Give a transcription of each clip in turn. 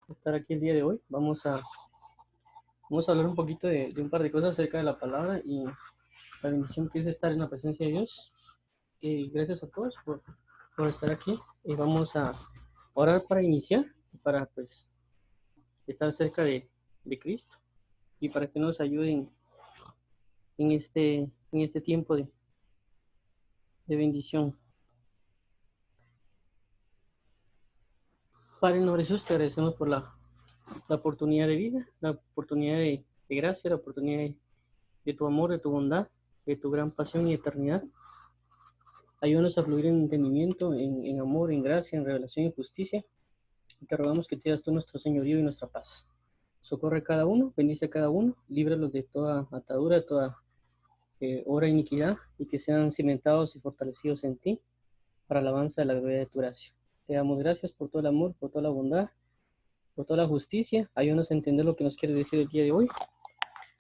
estar aquí el día de hoy. Vamos a hablar un poquito de un par de cosas acerca de la palabra y la bendición que es estar en la presencia de Dios. Y gracias a todos por estar aquí. Y vamos a orar para iniciar, para pues estar cerca de Cristo y para que nos ayuden en este tiempo de bendición. Padre, en nombre de Jesús, te agradecemos por la oportunidad de vida, la oportunidad de gracia, la oportunidad de tu amor, de tu bondad, de tu gran pasión y eternidad. Ayúdanos a fluir en entendimiento, en amor, en gracia, en revelación y justicia. Y te rogamos que te das tú nuestro señorío y nuestra paz. Socorre a cada uno, bendice a cada uno, líbralos de toda atadura, de toda obra de iniquidad, y que sean cimentados y fortalecidos en ti, para alabanza de la gloria de tu gracia. Te damos gracias por todo el amor, por toda la bondad, por toda la justicia. Ayúdanos a entender lo que nos quieres decir el día de hoy.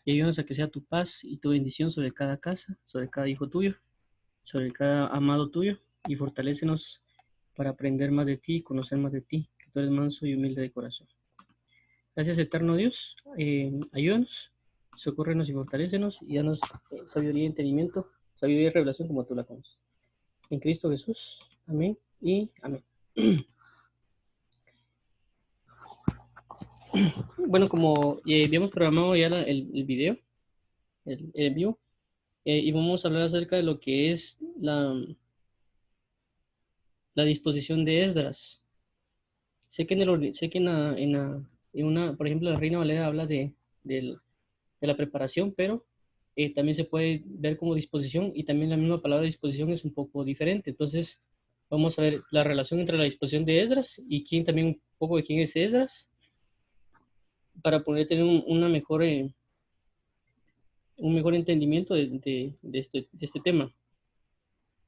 Y ayúdanos a que sea tu paz y tu bendición sobre cada casa, sobre cada hijo tuyo, sobre cada amado tuyo, y fortalécenos para aprender más de ti y conocer más de ti, que tú eres manso y humilde de corazón. Gracias, eterno Dios. Ayúdanos, socórrenos y fortalécenos, y danos sabiduría y entendimiento, sabiduría y revelación como tú la conoces. En Cristo Jesús. Amén y amén. Bueno, como habíamos programado ya el video, el vivo, y vamos a hablar acerca de lo que es la disposición de Esdras. Sé que en una, por ejemplo, la Reina Valera habla de la preparación, pero también se puede ver como disposición, y también la misma palabra disposición es un poco diferente. Entonces, vamos a ver la relación entre la disposición de Esdras y quién también, un poco de quién es Esdras, para poder tener un mejor entendimiento de este tema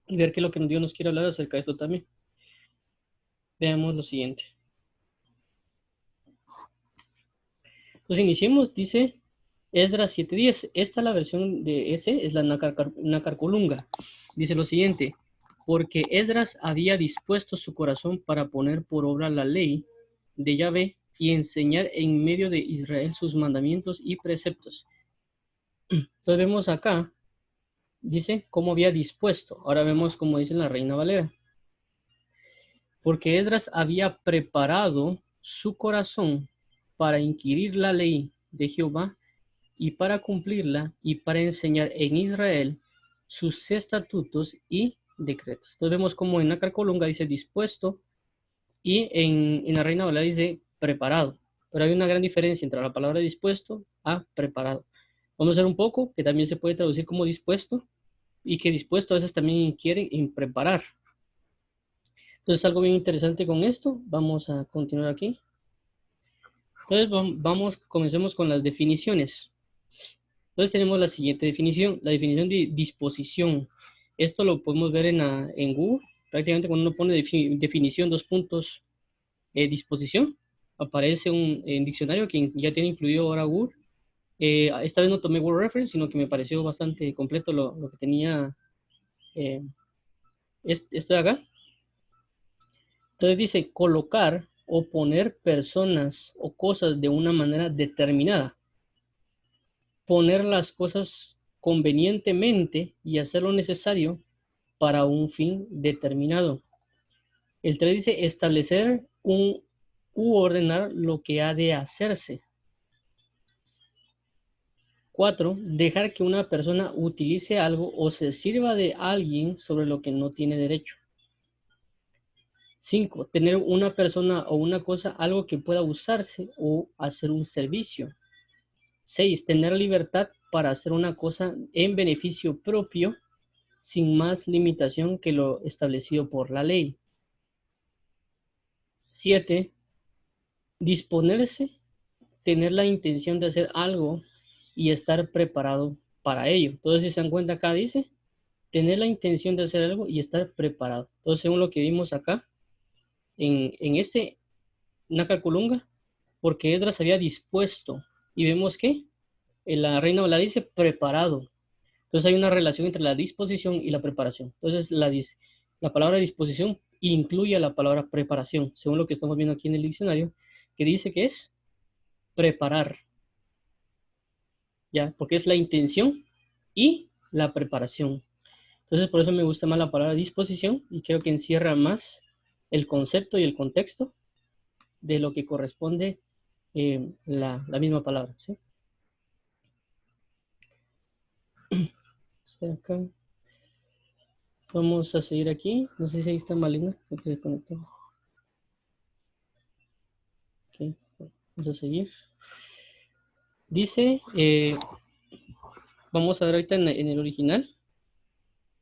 y ver qué es lo que Dios nos quiere hablar acerca de esto también. Veamos lo siguiente. Entonces iniciemos, dice Esdras 7:10. Esta es la versión de ese, es la Nacarcolunga. Dice lo siguiente: porque Esdras había dispuesto su corazón para poner por obra la ley de Yahvé y enseñar en medio de Israel sus mandamientos y preceptos. Entonces vemos acá, dice cómo había dispuesto. Ahora vemos cómo dice la Reina Valera. Porque Esdras había preparado su corazón para inquirir la ley de Jehová y para cumplirla y para enseñar en Israel sus estatutos y decretos. Entonces vemos como en la Carcolunga dice dispuesto y en la Reina Valera dice preparado. Pero hay una gran diferencia entre la palabra dispuesto a preparado. Vamos a ver un poco que también se puede traducir como dispuesto, y que dispuesto a veces también quiere en preparar. Entonces algo bien interesante con esto. Vamos a continuar aquí. Entonces comencemos con las definiciones. Entonces tenemos la siguiente definición, la definición de disposición. Esto lo podemos ver en Google. Prácticamente cuando uno pone definición, dos puntos, disposición, aparece un diccionario que ya tiene incluido ahora Google. Esta vez no tomé Word Reference, sino que me pareció bastante completo lo que tenía esto de acá. Entonces dice colocar o poner personas o cosas de una manera determinada. Poner las cosas convenientemente y hacer lo necesario para un fin determinado. El 3 dice establecer u ordenar lo que ha de hacerse. 4. Dejar que una persona utilice algo o se sirva de alguien sobre lo que no tiene derecho. 5. Tener una persona o una cosa algo que pueda usarse o hacer un servicio. 6. Tener libertad para hacer una cosa en beneficio propio sin más limitación que lo establecido por la ley. 7. Disponerse, tener la intención de hacer algo y estar preparado para ello. Entonces, si se dan cuenta acá dice, tener la intención de hacer algo y estar preparado. Entonces, según lo que vimos acá, en este Nacaculunga, porque Esdras había dispuesto, y vemos que la Reina Valera dice preparado. Entonces hay una relación entre la disposición y la preparación. Entonces la palabra disposición incluye a la palabra preparación, según lo que estamos viendo aquí en el diccionario, que dice que es preparar, ¿ya? Porque es la intención y la preparación. Entonces, por eso me gusta más la palabra disposición y creo que encierra más el concepto y el contexto de lo que corresponde la misma palabra, ¿sí? Acá. Vamos a seguir aquí. No sé si ahí está Malena, porque se conectó. Ok, vamos a seguir. Dice, vamos a ver ahorita en el original,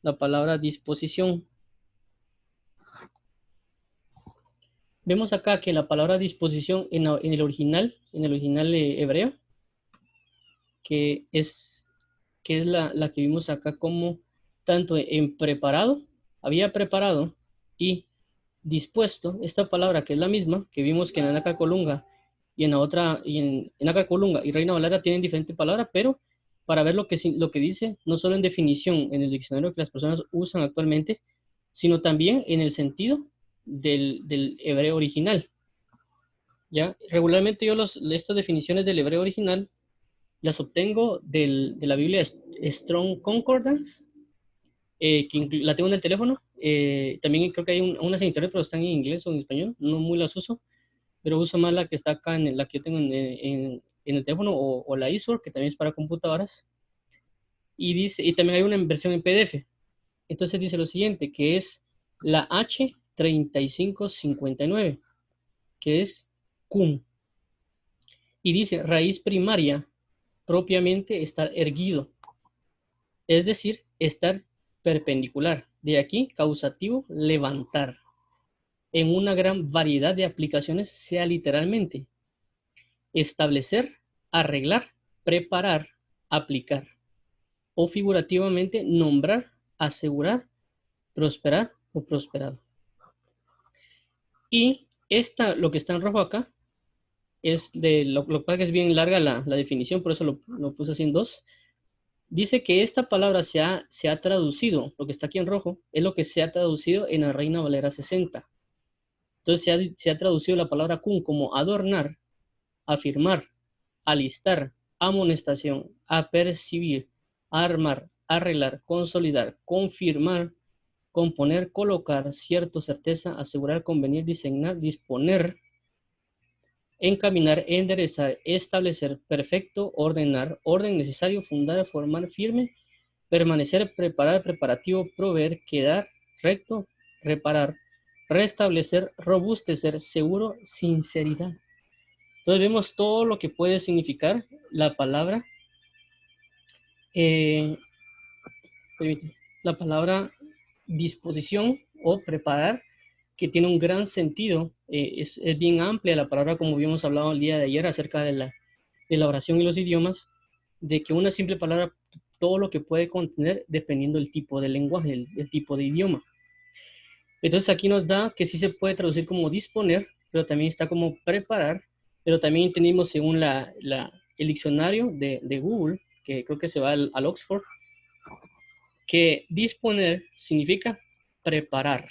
la palabra disposición. Vemos acá que la palabra disposición en el original hebreo, que es la que vimos acá como tanto en preparado, había preparado y dispuesto, esta palabra que es la misma, que vimos que en Nácar Colunga y en la otra, y en Nácar Colunga y Reina Valera tienen diferentes palabras, pero para ver lo que dice, no solo en definición en el diccionario que las personas usan actualmente, sino también en el sentido del hebreo original. ¿Ya? Regularmente yo estas definiciones del hebreo original las obtengo de la Biblia Strong Concordance, que la tengo en el teléfono. También creo que hay unas en internet, pero están en inglés o en español. No muy las uso, pero uso más la que está acá, la que yo tengo en el teléfono, o la ISOR, que también es para computadoras. Y también hay una versión en PDF. Entonces dice lo siguiente, que es la H3559, que es cum. Y dice raíz primaria, propiamente estar erguido, es decir, estar perpendicular. De aquí, causativo, levantar. En una gran variedad de aplicaciones, sea literalmente establecer, arreglar, preparar, aplicar. O figurativamente, nombrar, asegurar, prosperar o prosperado. Y lo que está en rojo acá, es lo que pasa que es bien larga la definición, por eso lo puse así en dos. Dice que esta palabra se ha traducido, lo que está aquí en rojo, es lo que se ha traducido en la Reina Valera 60. Entonces se ha traducido la palabra cum como adornar, afirmar, alistar, amonestación, apercibir, armar, arreglar, consolidar, confirmar, componer, colocar, cierto, certeza, asegurar, convenir, diseñar, disponer, encaminar, enderezar, establecer, perfecto, ordenar, orden necesario, fundar, formar, firme, permanecer, preparar, preparativo, proveer, quedar, recto, reparar, restablecer, robustecer, seguro, sinceridad. Entonces vemos todo lo que puede significar la palabra, eh, la palabra disposición o preparar, que tiene un gran sentido. Es bien amplia la palabra, como habíamos hablado el día de ayer acerca de la oración y los idiomas, de que una simple palabra, todo lo que puede contener dependiendo del tipo de lenguaje, el tipo de idioma. Entonces aquí nos da que sí se puede traducir como disponer, pero también está como preparar, pero también entendimos según el diccionario de Google, que creo que se va al Oxford, que disponer significa preparar,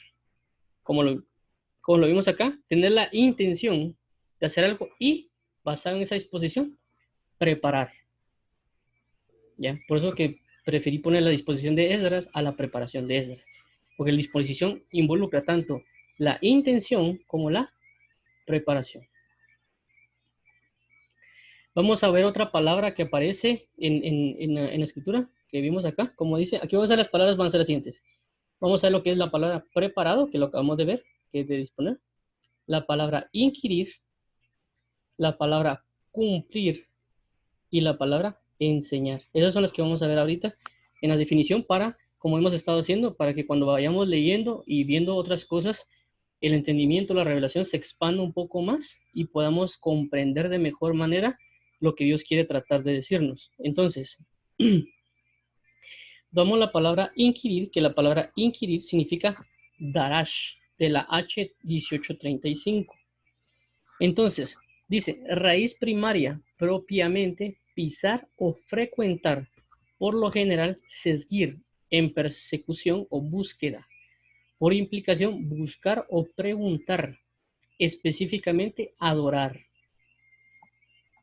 como lo vimos acá, tener la intención de hacer algo y, basado en esa disposición, preparar. ¿Ya? Por eso que preferí poner la disposición de Esdras a la preparación de Esdras, porque la disposición involucra tanto la intención como la preparación. Vamos a ver otra palabra que aparece en la escritura que vimos acá. Como dice, aquí vamos a ver las palabras, van a ser las siguientes. Vamos a ver lo que es la palabra preparado, que lo acabamos de ver, que es de disponer. La palabra inquirir, la palabra cumplir y la palabra enseñar. Esas son las que vamos a ver ahorita en la definición para, como hemos estado haciendo, para que cuando vayamos leyendo y viendo otras cosas, el entendimiento, la revelación se expanda un poco más y podamos comprender de mejor manera lo que Dios quiere tratar de decirnos. Entonces, damos la palabra inquirir, que la palabra inquirir significa darash, de la H1835. Entonces, dice, raíz primaria, propiamente, pisar o frecuentar, por lo general, sesguir, en persecución o búsqueda. Por implicación, buscar o preguntar, específicamente adorar.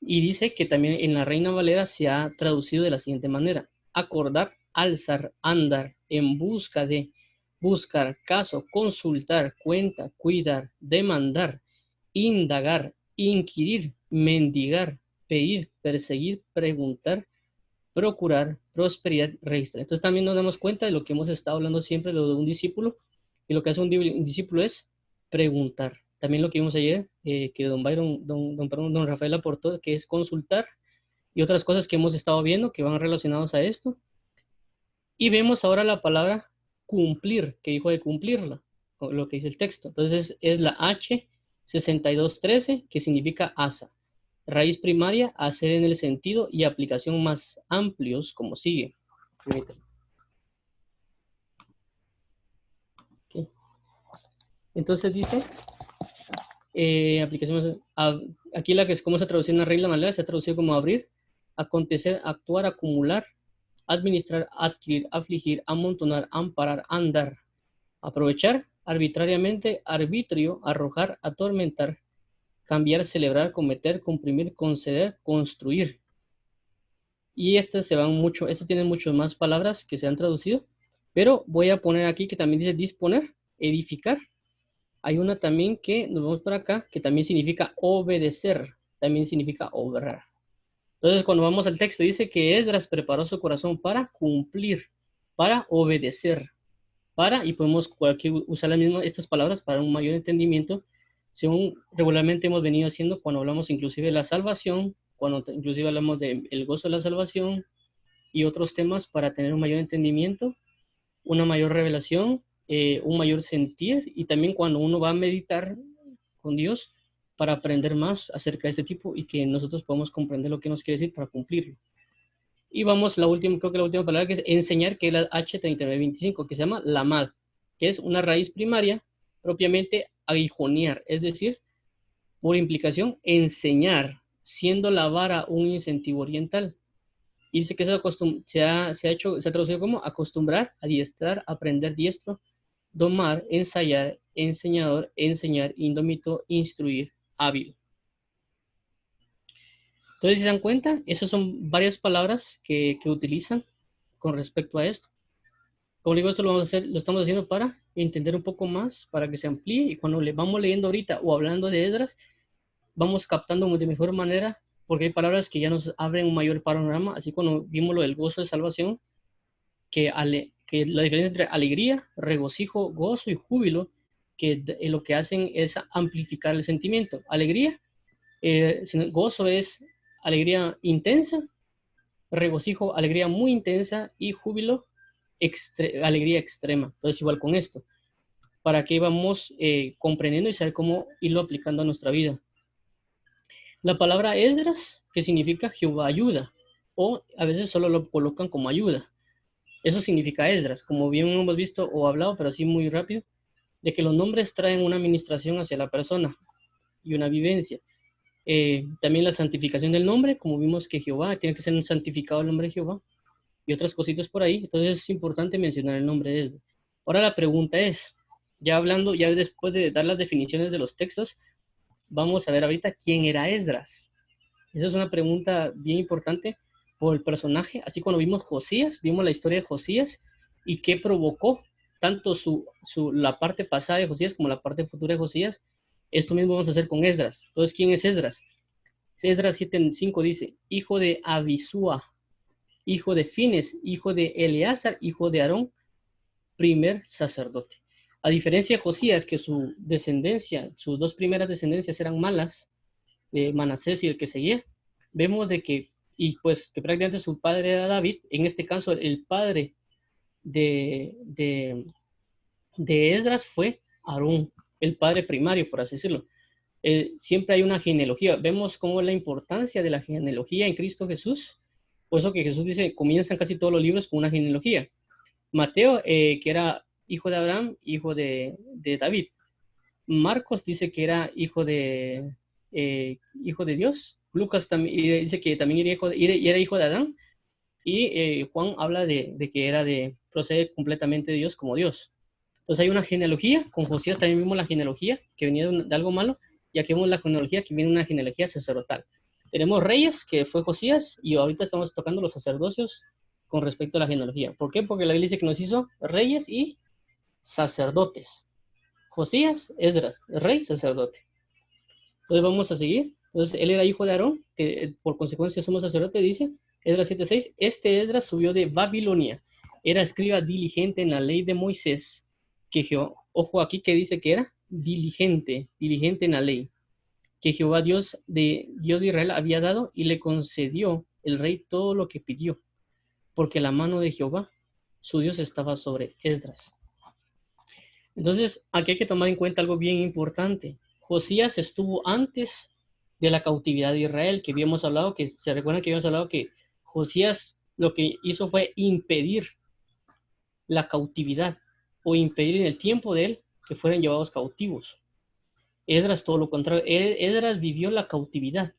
Y dice que también en la Reina Valera se ha traducido de la siguiente manera: acordar, alzar, andar, en busca de, buscar, caso, consultar, cuenta, cuidar, demandar, indagar, inquirir, mendigar, pedir, perseguir, preguntar, procurar, prosperidad, registrar. Entonces también nos damos cuenta de lo que hemos estado hablando siempre, lo de un discípulo, y lo que hace un discípulo es preguntar. También lo que vimos ayer, que don Byron, don Rafael aportó, que es consultar, y otras cosas que hemos estado viendo que van relacionados a esto. Y vemos ahora la palabra cumplir, que dijo de cumplirla, lo que dice el texto. Entonces es la H6213, que significa asa. Raíz primaria, hacer en el sentido y aplicación más amplios, como sigue. Okay. Entonces dice, aplicación, aquí la que es como se traduce en la regla malera, se ha traducido como abrir, acontecer, actuar, acumular, administrar, adquirir, afligir, amontonar, amparar, andar, aprovechar, arbitrariamente, arbitrio, arrojar, atormentar, cambiar, celebrar, cometer, comprimir, conceder, construir. Y estas se van mucho, esto tiene muchas más palabras que se han traducido, pero voy a poner aquí que también dice disponer, edificar. Hay una también que nos vamos para acá, que también significa obedecer, también significa obrar. Entonces, cuando vamos al texto, dice que Esdras preparó su corazón para cumplir, para obedecer, para, y podemos usar las mismas, estas palabras para un mayor entendimiento, según regularmente hemos venido haciendo cuando hablamos inclusive de la salvación, cuando inclusive hablamos del gozo de la salvación y otros temas para tener un mayor entendimiento, una mayor revelación, un mayor sentir, y también cuando uno va a meditar con Dios para aprender más acerca de este tipo y que nosotros podamos comprender lo que nos quiere decir para cumplirlo. Y vamos, la última, creo que la última palabra que es enseñar, que es la H3925, que se llama lamad, que es una raíz primaria, propiamente aguijonear, es decir, por implicación, enseñar, siendo la vara un incentivo oriental. Y dice que se ha traducido como acostumbrar, adiestrar, aprender diestro, domar, ensayar, enseñador, enseñar, indómito, instruir, hábil. Entonces, si se dan cuenta, esas son varias palabras que utilizan con respecto a esto. Como digo, esto lo vamos a hacer, lo estamos haciendo para entender un poco más, para que se amplíe, y cuando le vamos leyendo ahorita o hablando de Esdras, vamos captando de mejor manera, porque hay palabras que ya nos abren un mayor panorama, así cuando vimos lo del gozo de salvación, que la diferencia entre alegría, regocijo, gozo y júbilo, que lo que hacen es amplificar el sentimiento. Alegría, gozo es alegría intensa, regocijo, alegría muy intensa, y júbilo, alegría extrema. Entonces, igual con esto, para que vamos comprendiendo y saber cómo irlo aplicando a nuestra vida. La palabra Esdras, que significa Jehová ayuda, o a veces solo lo colocan como ayuda. Eso significa Esdras, como bien hemos visto o hablado, pero así muy rápido, de que los nombres traen una administración hacia la persona y una vivencia. También la santificación del nombre, como vimos que Jehová, tiene que ser un santificado el nombre de Jehová, y otras cositas por ahí. Entonces es importante mencionar el nombre de Esdras. Ahora la pregunta es, ya hablando, ya después de dar las definiciones de los textos, vamos a ver ahorita quién era Esdras. Esa es una pregunta bien importante por el personaje. Así cuando vimos Josías, vimos la historia de Josías y qué provocó tanto la parte pasada de Josías como la parte futura de Josías. Esto mismo vamos a hacer con Esdras. Entonces, ¿quién es Esdras? Esdras 7:5 dice, hijo de Abisúa, hijo de Fines, hijo de Eleazar, hijo de Aarón, primer sacerdote. A diferencia de Josías, que su descendencia, sus dos primeras descendencias eran malas, Manasés y el que seguía, vemos de que, y pues que prácticamente su padre era David, en este caso el padre de Esdras fue Aarón, el padre primario, por así decirlo. Siempre hay una genealogía, vemos cómo es la importancia de la genealogía en Cristo Jesús, por eso que Jesús dice, comienzan casi todos los libros con una genealogía. Mateo, que era hijo de Abraham, hijo de David. Marcos dice que era hijo de Dios. Lucas también dice que también era hijo de Adán. Y Juan habla de que procede completamente de Dios como Dios. Entonces hay una genealogía. Con Josías también vimos la genealogía que venía de algo malo. Y aquí vemos la genealogía que viene una genealogía sacerdotal. Tenemos reyes, que fue Josías, y ahorita estamos tocando los sacerdocios con respecto a la genealogía. ¿Por qué? Porque la Biblia dice que nos hizo reyes y sacerdotes. Josías, Esdras, rey, sacerdote. Entonces vamos a seguir. Entonces él era hijo de Aarón, que por consecuencia somos sacerdote, dice Esdras 7:6. Este Esdras subió de Babilonia. Era escriba diligente en la ley de Moisés, que Jehová, ojo aquí que dice que era diligente en la ley, que Jehová Dios de Israel había dado, y le concedió el rey todo lo que pidió, porque la mano de Jehová, su Dios, estaba sobre Esdras. Entonces, aquí hay que tomar en cuenta algo bien importante. Josías estuvo antes de la cautividad de Israel, que habíamos hablado, que se recuerdan que habíamos hablado que Josías lo que hizo fue impedir la cautividad, o impedir en el tiempo de él que fueran llevados cautivos. Esdras todo lo contrario, Esdras vivió la cautividad.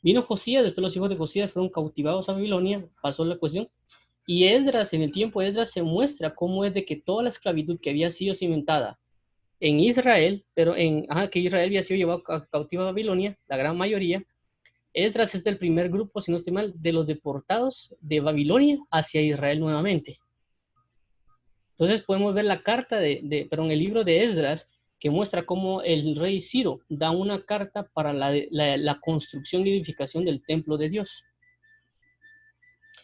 Vino Josías, después los hijos de Josías fueron cautivados a Babilonia, pasó la cuestión, y Esdras, en el tiempo de Esdras, se muestra cómo es de que toda la esclavitud que había sido cimentada en Israel, pero que Israel había sido llevado cautivo a Babilonia, la gran mayoría. Esdras es del primer grupo, si no estoy mal, de los deportados de Babilonia hacia Israel nuevamente. Entonces podemos ver la carta en el libro de Esdras, que muestra cómo el rey Ciro da una carta para la construcción y edificación del templo de Dios.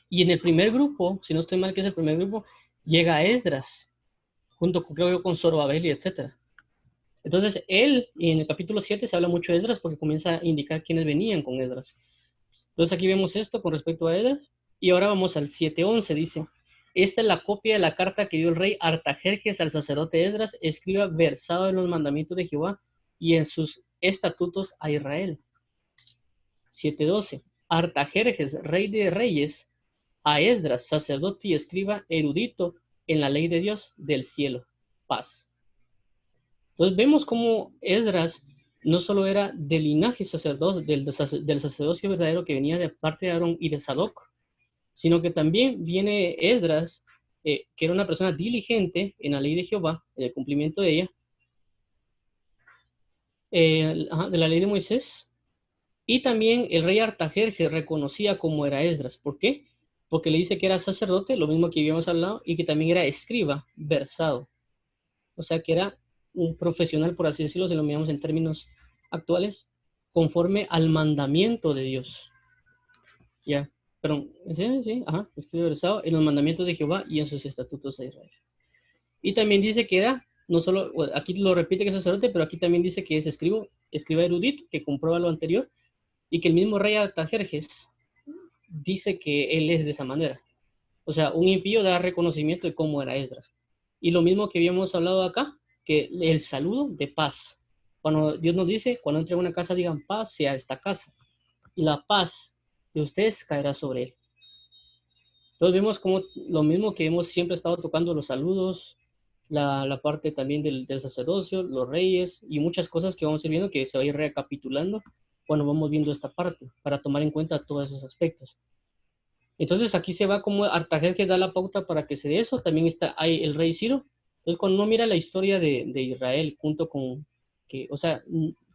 Y en el primer grupo, si no estoy mal que es el primer grupo, llega Esdras, junto con, creo yo, con Zorobabel y etcétera. Entonces, él, en el capítulo 7 se habla mucho de Esdras porque comienza a indicar quiénes venían con Esdras. Entonces, aquí vemos esto con respecto a Esdras. Y ahora vamos al 7:11, dice: esta es la copia de la carta que dio el rey Artajerjes al sacerdote Esdras, escriba versado en los mandamientos de Jehová y en sus estatutos a Israel. 7:12. Artajerjes, rey de reyes, a Esdras, sacerdote y escriba erudito en la ley de Dios del cielo. Paz. Entonces vemos cómo Esdras no solo era del linaje sacerdote, del sacerdocio verdadero que venía de parte de Aarón y de Sadoc, sino que también viene Esdras, que era una persona diligente en la ley de Jehová, en el cumplimiento de ella, de la ley de Moisés, y también el rey Artajerjes reconocía cómo era Esdras. ¿Por qué? Porque le dice que era sacerdote, lo mismo que habíamos hablado, y que también era escriba, versado. O sea, que era un profesional, por así decirlo, si lo miramos en términos actuales, conforme al mandamiento de Dios. Ya, perdón, sí, escribe versado en los mandamientos de Jehová y en sus estatutos de Israel. Y también dice que era, no solo, aquí lo repite que es sacerdote, pero aquí también dice que es escriba erudito, que comprueba lo anterior, y que el mismo rey Artajerjes dice que él es de esa manera. O sea, un impío da reconocimiento de cómo era Esdras. Y lo mismo que habíamos hablado acá, que el saludo de paz. Cuando Dios nos dice, cuando entre a una casa, digan paz sea esta casa. Y la paz de ustedes caerá sobre él. Entonces vemos como lo mismo que hemos siempre estado tocando, los saludos, la parte también del sacerdocio, los reyes y muchas cosas que vamos a ir viendo, que se va a ir recapitulando cuando vamos viendo esta parte, para tomar en cuenta todos esos aspectos. Entonces aquí se va como Artajerjes da la pauta para que se dé eso. También está ahí el rey Ciro. Entonces cuando uno mira la historia de Israel junto con, que, o sea,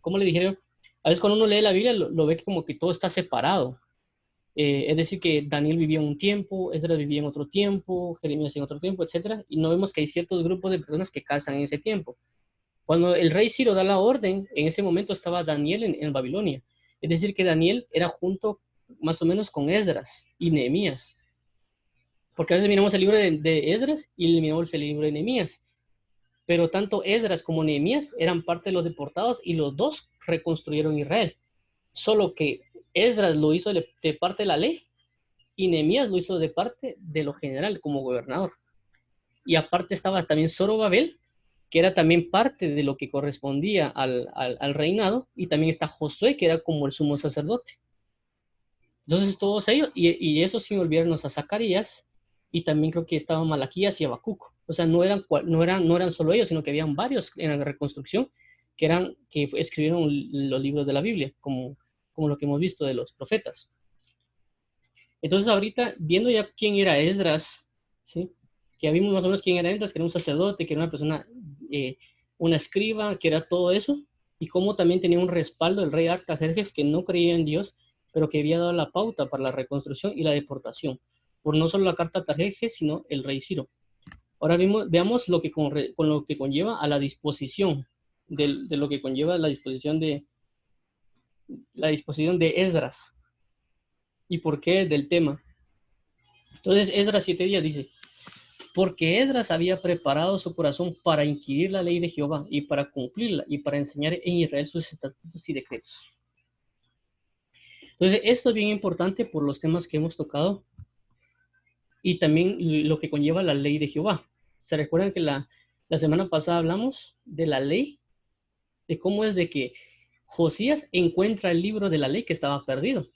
¿cómo le dijeron? A veces cuando uno lee la Biblia lo ve como que todo está separado. Es decir, que Daniel vivía en un tiempo, Esdras vivía en otro tiempo, Jeremías en otro tiempo, etcétera. Y no vemos que hay ciertos grupos de personas que casan en ese tiempo. Cuando el rey Ciro da la orden, en ese momento estaba Daniel en Babilonia. Es decir, que Daniel era junto más o menos con Esdras y Nehemías. Porque a veces miramos el libro de Esdras y miramos el libro de Nehemías. Pero tanto Esdras como Nehemías eran parte de los deportados y los dos reconstruyeron Israel. Solo que Esdras lo hizo de parte de la ley y Nehemías lo hizo de parte de lo general como gobernador. Y aparte estaba también Zorobabel, que era también parte de lo que correspondía al reinado, y también está Josué, que era como el sumo sacerdote. Entonces todos ellos, y eso sin olvidarnos a Zacarías, y también creo que estaban Malaquías y Habacuc. O sea, no eran solo ellos, sino que habían varios en la reconstrucción que escribieron los libros de la Biblia, como lo que hemos visto de los profetas. Entonces ahorita, viendo ya quién era Esdras, ¿sí? Que vimos más o menos quién era Esdras, que era un sacerdote, que era una persona, una escriba, que era todo eso, y cómo también tenía un respaldo el rey Artajerjes, que no creía en Dios, pero que había dado la pauta para la reconstrucción y la deportación, por no solo la carta Artajerjes, sino el rey Ciro. Ahora veamos lo que con lo que conlleva a la disposición, de lo que conlleva la disposición de Esdras. ¿Y por qué del tema? Entonces, Esdras 7:10 dice, porque Esdras había preparado su corazón para inquirir la ley de Jehová y para cumplirla y para enseñar en Israel sus estatutos y decretos. Entonces, esto es bien importante por los temas que hemos tocado y también lo que conlleva la ley de Jehová. ¿Se recuerdan que la semana pasada hablamos de la ley? De cómo es de que Josías encuentra el libro de la ley que estaba perdido.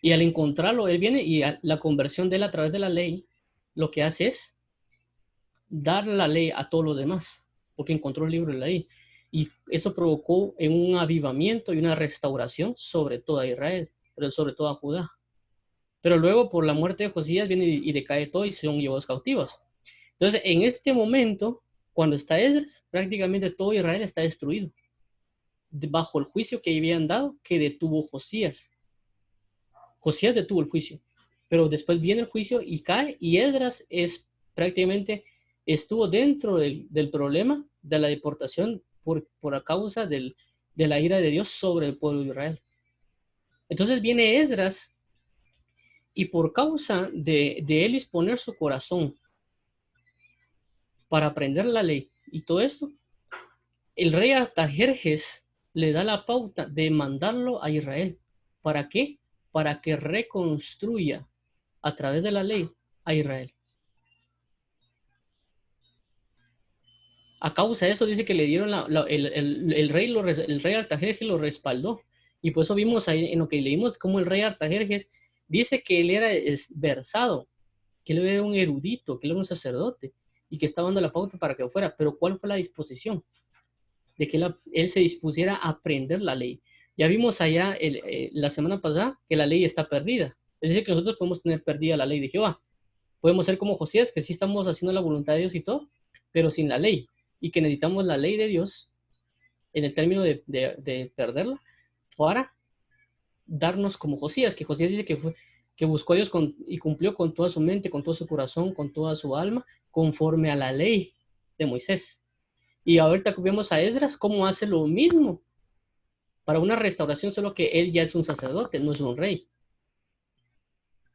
Y al encontrarlo, él viene y la conversión de él a través de la ley, lo que hace es dar la ley a todos los demás, porque encontró el libro de la ley. Y eso provocó en un avivamiento y una restauración sobre toda Israel, pero sobre toda Judá. Pero luego, por la muerte de Josías, viene y decae todo y son llevados cautivos. Entonces, en este momento, cuando está Esdras, prácticamente todo Israel está destruido, bajo el juicio que habían dado, que detuvo Josías. Josías detuvo el juicio, pero después viene el juicio y cae, y Esdras prácticamente estuvo dentro del problema de la deportación por causa de la ira de Dios sobre el pueblo de Israel. Entonces viene Esdras y por causa de él disponer su corazón para aprender la ley y todo esto, el rey Artajerjes le da la pauta de mandarlo a Israel. ¿Para qué? Para que reconstruya a través de la ley a Israel. A causa de eso dice que le dieron el rey Artajerjes lo respaldó. Y por eso vimos ahí en lo que leímos como el rey Artajerjes dice que él era versado, que él era un erudito, que él era un sacerdote y que estaba dando la pauta para que fuera. Pero ¿cuál fue la disposición? De que él se dispusiera a aprender la ley. Ya vimos allá la semana pasada que la ley está perdida. Es decir, que nosotros podemos tener perdida la ley de Jehová. Podemos ser como Josías, que sí estamos haciendo la voluntad de Dios y todo, pero sin la ley. Y que necesitamos la ley de Dios en el término de perderla para darnos como Josías, que Josías dice que buscó a Dios y cumplió con toda su mente, con todo su corazón, con toda su alma, conforme a la ley de Moisés. Y ahorita que vemos a Esdras, cómo hace lo mismo para una restauración, solo que él ya es un sacerdote, no es un rey.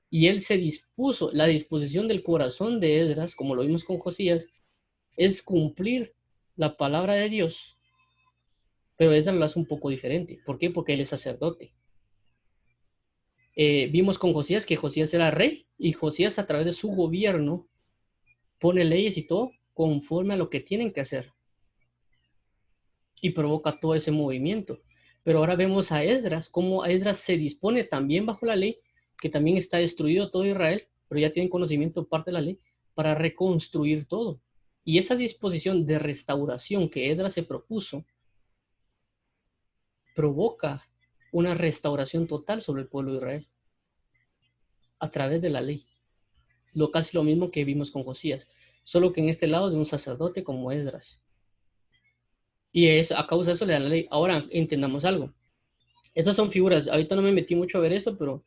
Y él se dispuso, la disposición del corazón de Esdras, como lo vimos con Josías, es cumplir la palabra de Dios, pero Esdras lo hace un poco diferente. ¿Por qué? Porque él es sacerdote. Vimos con Josías que Josías era rey y Josías a través de su gobierno pone leyes y todo conforme a lo que tienen que hacer y provoca todo ese movimiento. Pero ahora vemos a Esdras, cómo Esdras se dispone también bajo la ley, que también está destruido todo Israel, pero ya tienen conocimiento parte de la ley, para reconstruir todo. Y esa disposición de restauración que Esdras se propuso, provoca una restauración total sobre el pueblo de Israel, a través de la ley. Casi lo mismo que vimos con Josías, solo que en este lado de un sacerdote como Esdras. Y a causa de eso le dan la ley. Ahora entendamos algo. Estas son figuras, ahorita no me metí mucho a ver eso, pero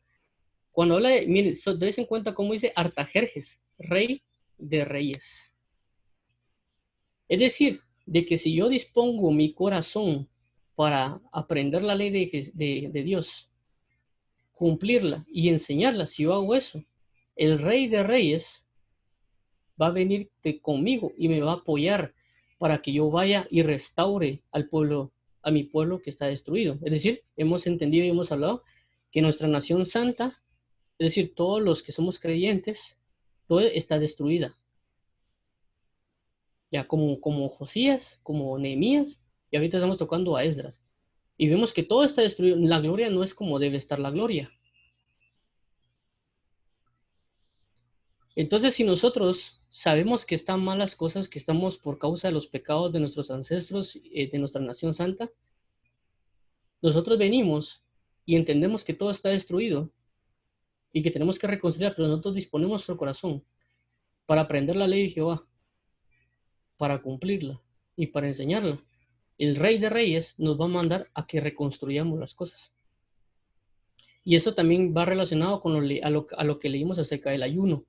cuando habla de, miren, des en cuenta cómo dice Artajerjes, rey de reyes. Es decir, de que si yo dispongo mi corazón para aprender la ley de Dios, cumplirla y enseñarla, si yo hago eso, el rey de reyes va a venir conmigo y me va a apoyar para que yo vaya y restaure al pueblo, a mi pueblo que está destruido. Es decir, hemos entendido y hemos hablado que nuestra nación santa, es decir, todos los que somos creyentes, todo está destruida. Ya como Josías, como Nehemías, y ahorita estamos tocando a Esdras. Y vemos que todo está destruido. La gloria no es como debe estar la gloria. Entonces, si nosotros sabemos que están malas cosas, que estamos por causa de los pecados de nuestros ancestros, de nuestra nación santa, nosotros venimos y entendemos que todo está destruido y que tenemos que reconstruir, pero nosotros disponemos nuestro corazón para aprender la ley de Jehová, para cumplirla y para enseñarla. El Rey de Reyes nos va a mandar a que reconstruyamos las cosas. Y eso también va relacionado con a lo que leímos acerca del ayuno.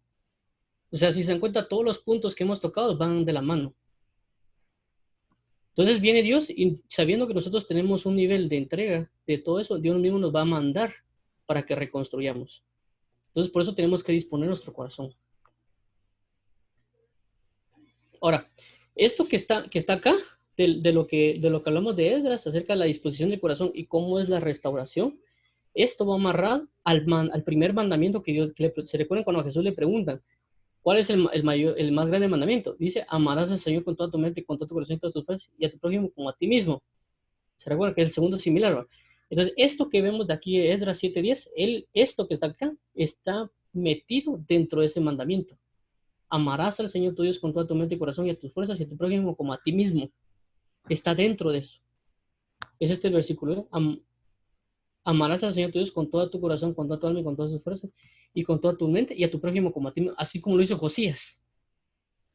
O sea, si se dan cuenta, todos los puntos que hemos tocado van de la mano. Entonces viene Dios y sabiendo que nosotros tenemos un nivel de entrega de todo eso, Dios mismo nos va a mandar para que reconstruyamos. Entonces por eso tenemos que disponer nuestro corazón. Ahora, esto que está acá, de lo que hablamos de Esdras, acerca de la disposición del corazón y cómo es la restauración, esto va amarrado al primer mandamiento que Dios, se recuerdan cuando a Jesús le preguntan, ¿cuál es el más grande mandamiento? Dice, amarás al Señor con toda tu mente, con todo tu corazón y todas tus fuerzas, y a tu prójimo como a ti mismo. Se recuerda que es el segundo similar, ¿no? Entonces, esto que vemos de aquí, Esdras 7:10, esto que está acá, está metido dentro de ese mandamiento. Amarás al Señor tu Dios con toda tu mente y corazón y a tus fuerzas y a tu prójimo como a ti mismo. Está dentro de eso. Es este el versículo, ¿eh? Amarás al Señor tu Dios con todo tu corazón, con toda tu alma y con todas tus fuerzas y con toda tu mente y a tu prójimo como a ti mismo, así como lo hizo Josías.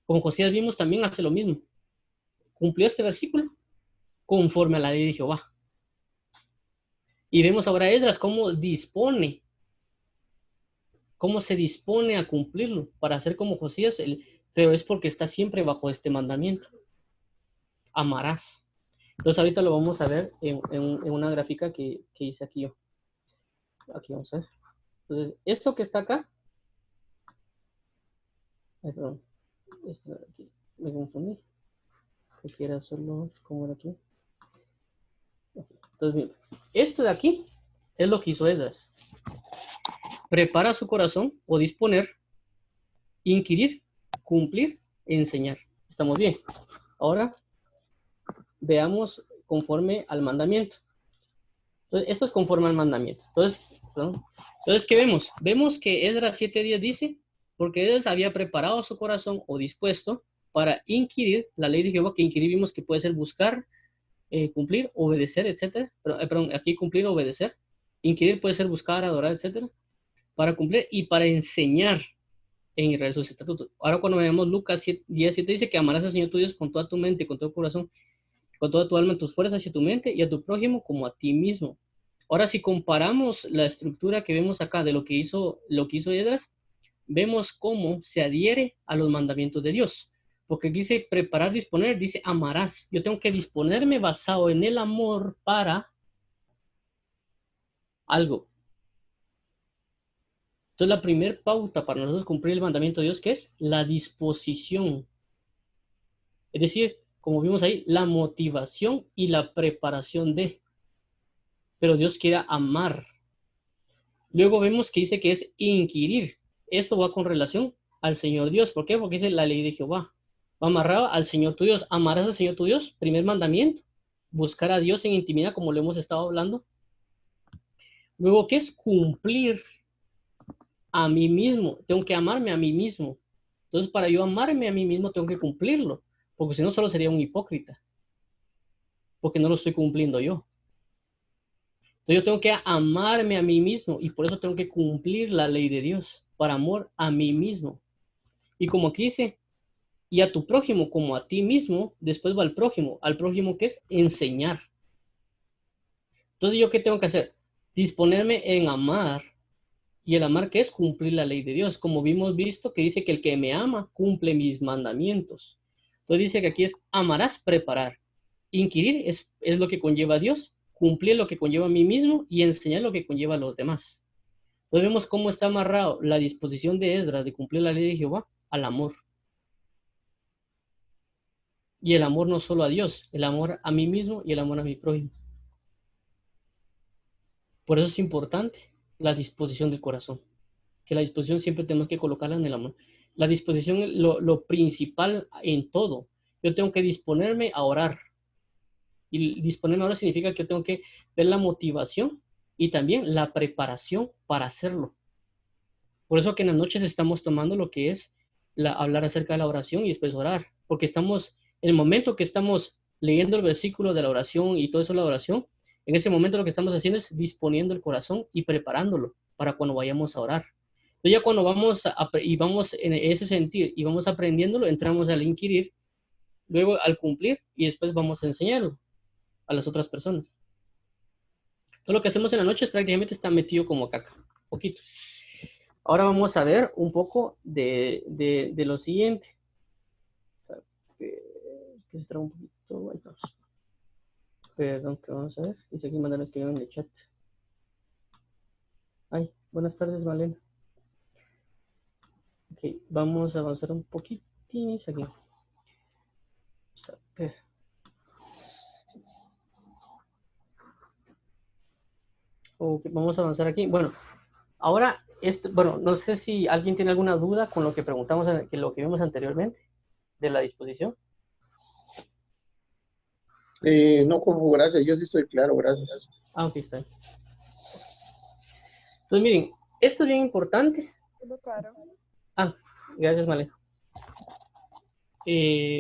Como Josías vimos, también hace lo mismo. Cumplió este versículo conforme a la ley de Jehová. Y vemos ahora a Esdras cómo se dispone a cumplirlo para hacer como Josías, pero es porque está siempre bajo este mandamiento. Amarás. Entonces ahorita lo vamos a ver en una gráfica que hice aquí yo. Aquí vamos a ver. Entonces, esto que está acá, perdón, esto de aquí, me confundí. Que quiero hacerlo como era aquí. Entonces, bien, esto de aquí es lo que hizo Esdras. Prepara su corazón o disponer, inquirir, cumplir, enseñar. Estamos bien. Ahora veamos conforme al mandamiento. Entonces, esto es conforme al mandamiento. Entonces, ¿no? Entonces, ¿qué vemos? Vemos que Esdras 7:10 dice, porque Esdras había preparado su corazón o dispuesto para inquirir la ley de Jehová, que inquirir vimos que puede ser buscar, cumplir, obedecer, etcétera. Pero, perdón, aquí cumplir, obedecer. Inquirir puede ser buscar, adorar, etcétera. Para cumplir y para enseñar en Israel sus estatutos. Ahora cuando veamos Lucas 10:7 dice que amarás al Señor tu Dios con toda tu mente, con todo tu corazón, con toda tu alma, tus fuerzas y tu mente, y a tu prójimo como a ti mismo. Ahora, si comparamos la estructura que vemos acá de lo que hizo Esdras, vemos cómo se adhiere a los mandamientos de Dios. Porque dice preparar, disponer, dice amarás. Yo tengo que disponerme basado en el amor para algo. Entonces, la primera pauta para nosotros cumplir el mandamiento de Dios, ¿qué es? La disposición. Es decir, como vimos ahí, la motivación y la preparación de. Pero Dios quiere amar. Luego vemos que dice que es inquirir. Esto va con relación al Señor Dios. ¿Por qué? Porque dice la ley de Jehová. Va amarrado al Señor tu Dios. Amarás al Señor tu Dios. Primer mandamiento. Buscar a Dios en intimidad, como lo hemos estado hablando. Luego, ¿qué es cumplir a mí mismo? Tengo que amarme a mí mismo. Entonces, para yo amarme a mí mismo, tengo que cumplirlo. Porque si no, solo sería un hipócrita. Porque no lo estoy cumpliendo yo. Entonces, yo tengo que amarme a mí mismo. Y por eso tengo que cumplir la ley de Dios. Para amor a mí mismo. Y como aquí dice, y a tu prójimo como a ti mismo, después va al prójimo que es enseñar. Entonces, ¿yo qué tengo que hacer? Disponerme en amar, y el amar que es cumplir la ley de Dios, como vimos visto que dice que el que me ama cumple mis mandamientos. Entonces dice que aquí es amarás, preparar. Inquirir es lo que conlleva a Dios, cumplir lo que conlleva a mí mismo y enseñar lo que conlleva a los demás. Entonces vemos cómo está amarrado la disposición de Esdras de cumplir la ley de Jehová al amor. Y el amor no solo a Dios, el amor a mí mismo y el amor a mi prójimo. Por eso es importante la disposición del corazón, que la disposición siempre tenemos que colocarla en el amor. La disposición es lo principal en todo. Yo tengo que disponerme a orar. Y disponerme a orar significa que yo tengo que ver la motivación y también la preparación para hacerlo. Por eso que en las noches estamos tomando lo que es hablar acerca de la oración y después orar. Porque estamos, en el momento que estamos leyendo el versículo de la oración y todo eso de la oración, en ese momento lo que estamos haciendo es disponiendo el corazón y preparándolo para cuando vayamos a orar. Entonces ya cuando vamos en ese sentido y vamos aprendiéndolo, entramos al inquirir, luego al cumplir y después vamos a enseñarlo a las otras personas. Todo lo que hacemos en la noche prácticamente está metido como caca, poquito. Ahora vamos a ver un poco de lo siguiente. Que se trae un poquito. Ahí vamos. Perdón, que vamos a ver. Dice aquí mandan escribir en el chat. Ay, buenas tardes, Malena. Ok, vamos a avanzar un poquito aquí. Okay, vamos a avanzar aquí. Bueno, ahora, bueno, no sé si alguien tiene alguna duda con lo que preguntamos, que lo que vimos anteriormente de la disposición. No, como gracias, yo sí estoy claro, gracias. Ah, ok, está bien. Entonces, miren, esto es bien importante. Ah, gracias, Malena.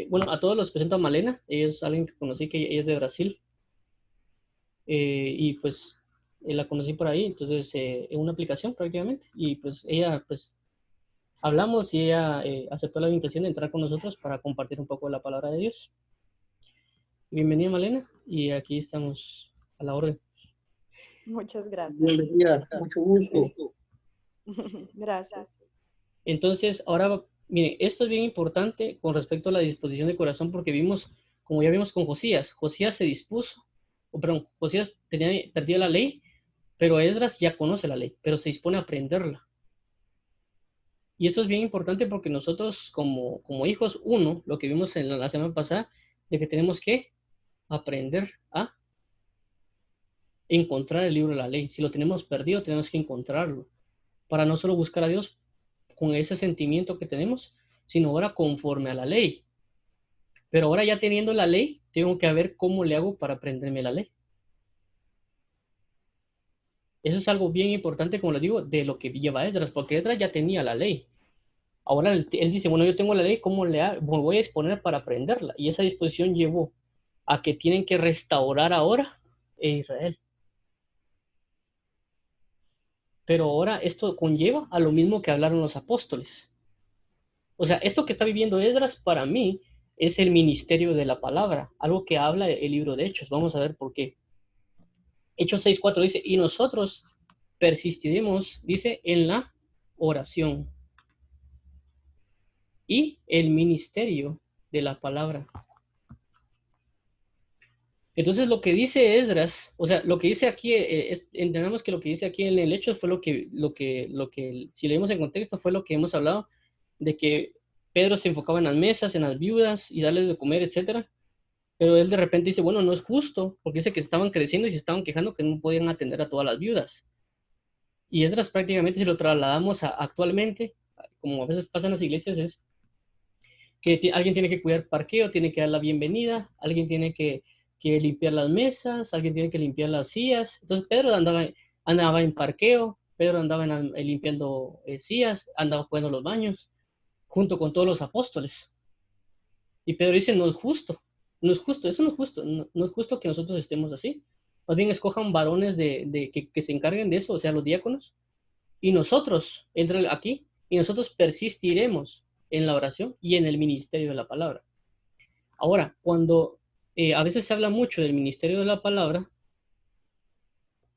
Bueno, a todos los presento a Malena. Ella es alguien que conocí, que ella es de Brasil. Y pues la conocí por ahí, entonces en una aplicación prácticamente. Y pues ella, pues hablamos y ella aceptó la invitación de entrar con nosotros para compartir un poco de la palabra de Dios. Bienvenida, Malena, y aquí estamos a la orden. Muchas gracias. Bienvenida, mucho gusto. Gracias. Entonces, ahora, mire, esto es bien importante con respecto a la disposición de corazón, porque vimos, como ya vimos con Josías, Josías se dispuso, o perdón, Josías perdió la ley, pero Esdras ya conoce la ley, pero se dispone a aprenderla. Y esto es bien importante porque nosotros como hijos, uno, lo que vimos en la semana pasada, de que tenemos que aprender a encontrar el libro de la ley. Si lo tenemos perdido, tenemos que encontrarlo, para no solo buscar a Dios con ese sentimiento que tenemos, sino ahora conforme a la ley. Pero ahora ya teniendo la ley, tengo que ver cómo le hago para aprenderme la ley. Eso es algo bien importante, como les digo, de lo que lleva Esdras, porque Esdras ya tenía la ley. Ahora él dice, bueno, yo tengo la ley, ¿cómo le hago? Me voy a disponer para aprenderla. Y esa disposición llevó a que tienen que restaurar ahora Israel. Pero ahora esto conlleva a lo mismo que hablaron los apóstoles. O sea, esto que está viviendo Esdras para mí es el ministerio de la palabra, algo que habla el libro de Hechos. Vamos a ver por qué. Hechos 6:4 dice, y nosotros persistiremos, dice, en la oración y el ministerio de la palabra. Entonces lo que dice Esdras, o sea, lo que dice aquí, entendamos que lo que dice aquí en el hecho fue si leemos en contexto, fue lo que hemos hablado, de que Pedro se enfocaba en las mesas, en las viudas y darles de comer, etcétera. Pero él de repente dice, bueno, no es justo, porque dice que estaban creciendo y se estaban quejando que no podían atender a todas las viudas. Y Esdras prácticamente, si lo trasladamos actualmente, como a veces pasa en las iglesias, es que alguien tiene que cuidar parqueo, tiene que dar la bienvenida, alguien tiene que limpiar las mesas, alguien tiene que limpiar las sillas. Entonces Pedro andaba en parqueo, Pedro andaba limpiando sillas, andaba cuidando los baños, junto con todos los apóstoles. Y Pedro dice, no es justo, no es justo, eso no es justo, no es justo que nosotros estemos así. Más bien escojan varones que se encarguen de eso, o sea, los diáconos, y nosotros, entra aquí, y nosotros persistiremos en la oración y en el ministerio de la palabra. Ahora, cuando a veces se habla mucho del ministerio de la palabra,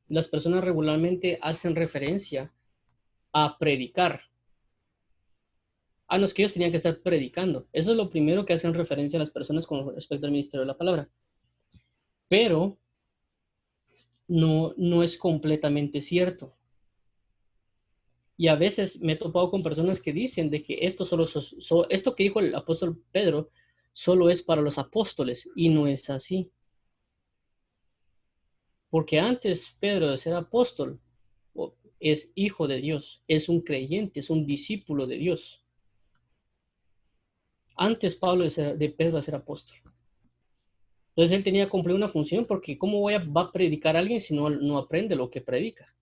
las personas regularmente hacen referencia a predicar. Ah, no, es que ellos tenían que estar predicando. Eso es lo primero que hacen referencia a las personas con respecto al ministerio de la palabra. Pero no es completamente cierto. Y a veces me he topado con personas que dicen de que esto que dijo el apóstol Pedro solo es para los apóstoles, y no es así. Porque antes Pedro de ser apóstol es hijo de Dios, es un creyente, es un discípulo de Dios. Antes Pablo de Pedro de ser apóstol. Entonces él tenía que cumplir una función, porque ¿cómo va a predicar a alguien si no aprende lo que predica?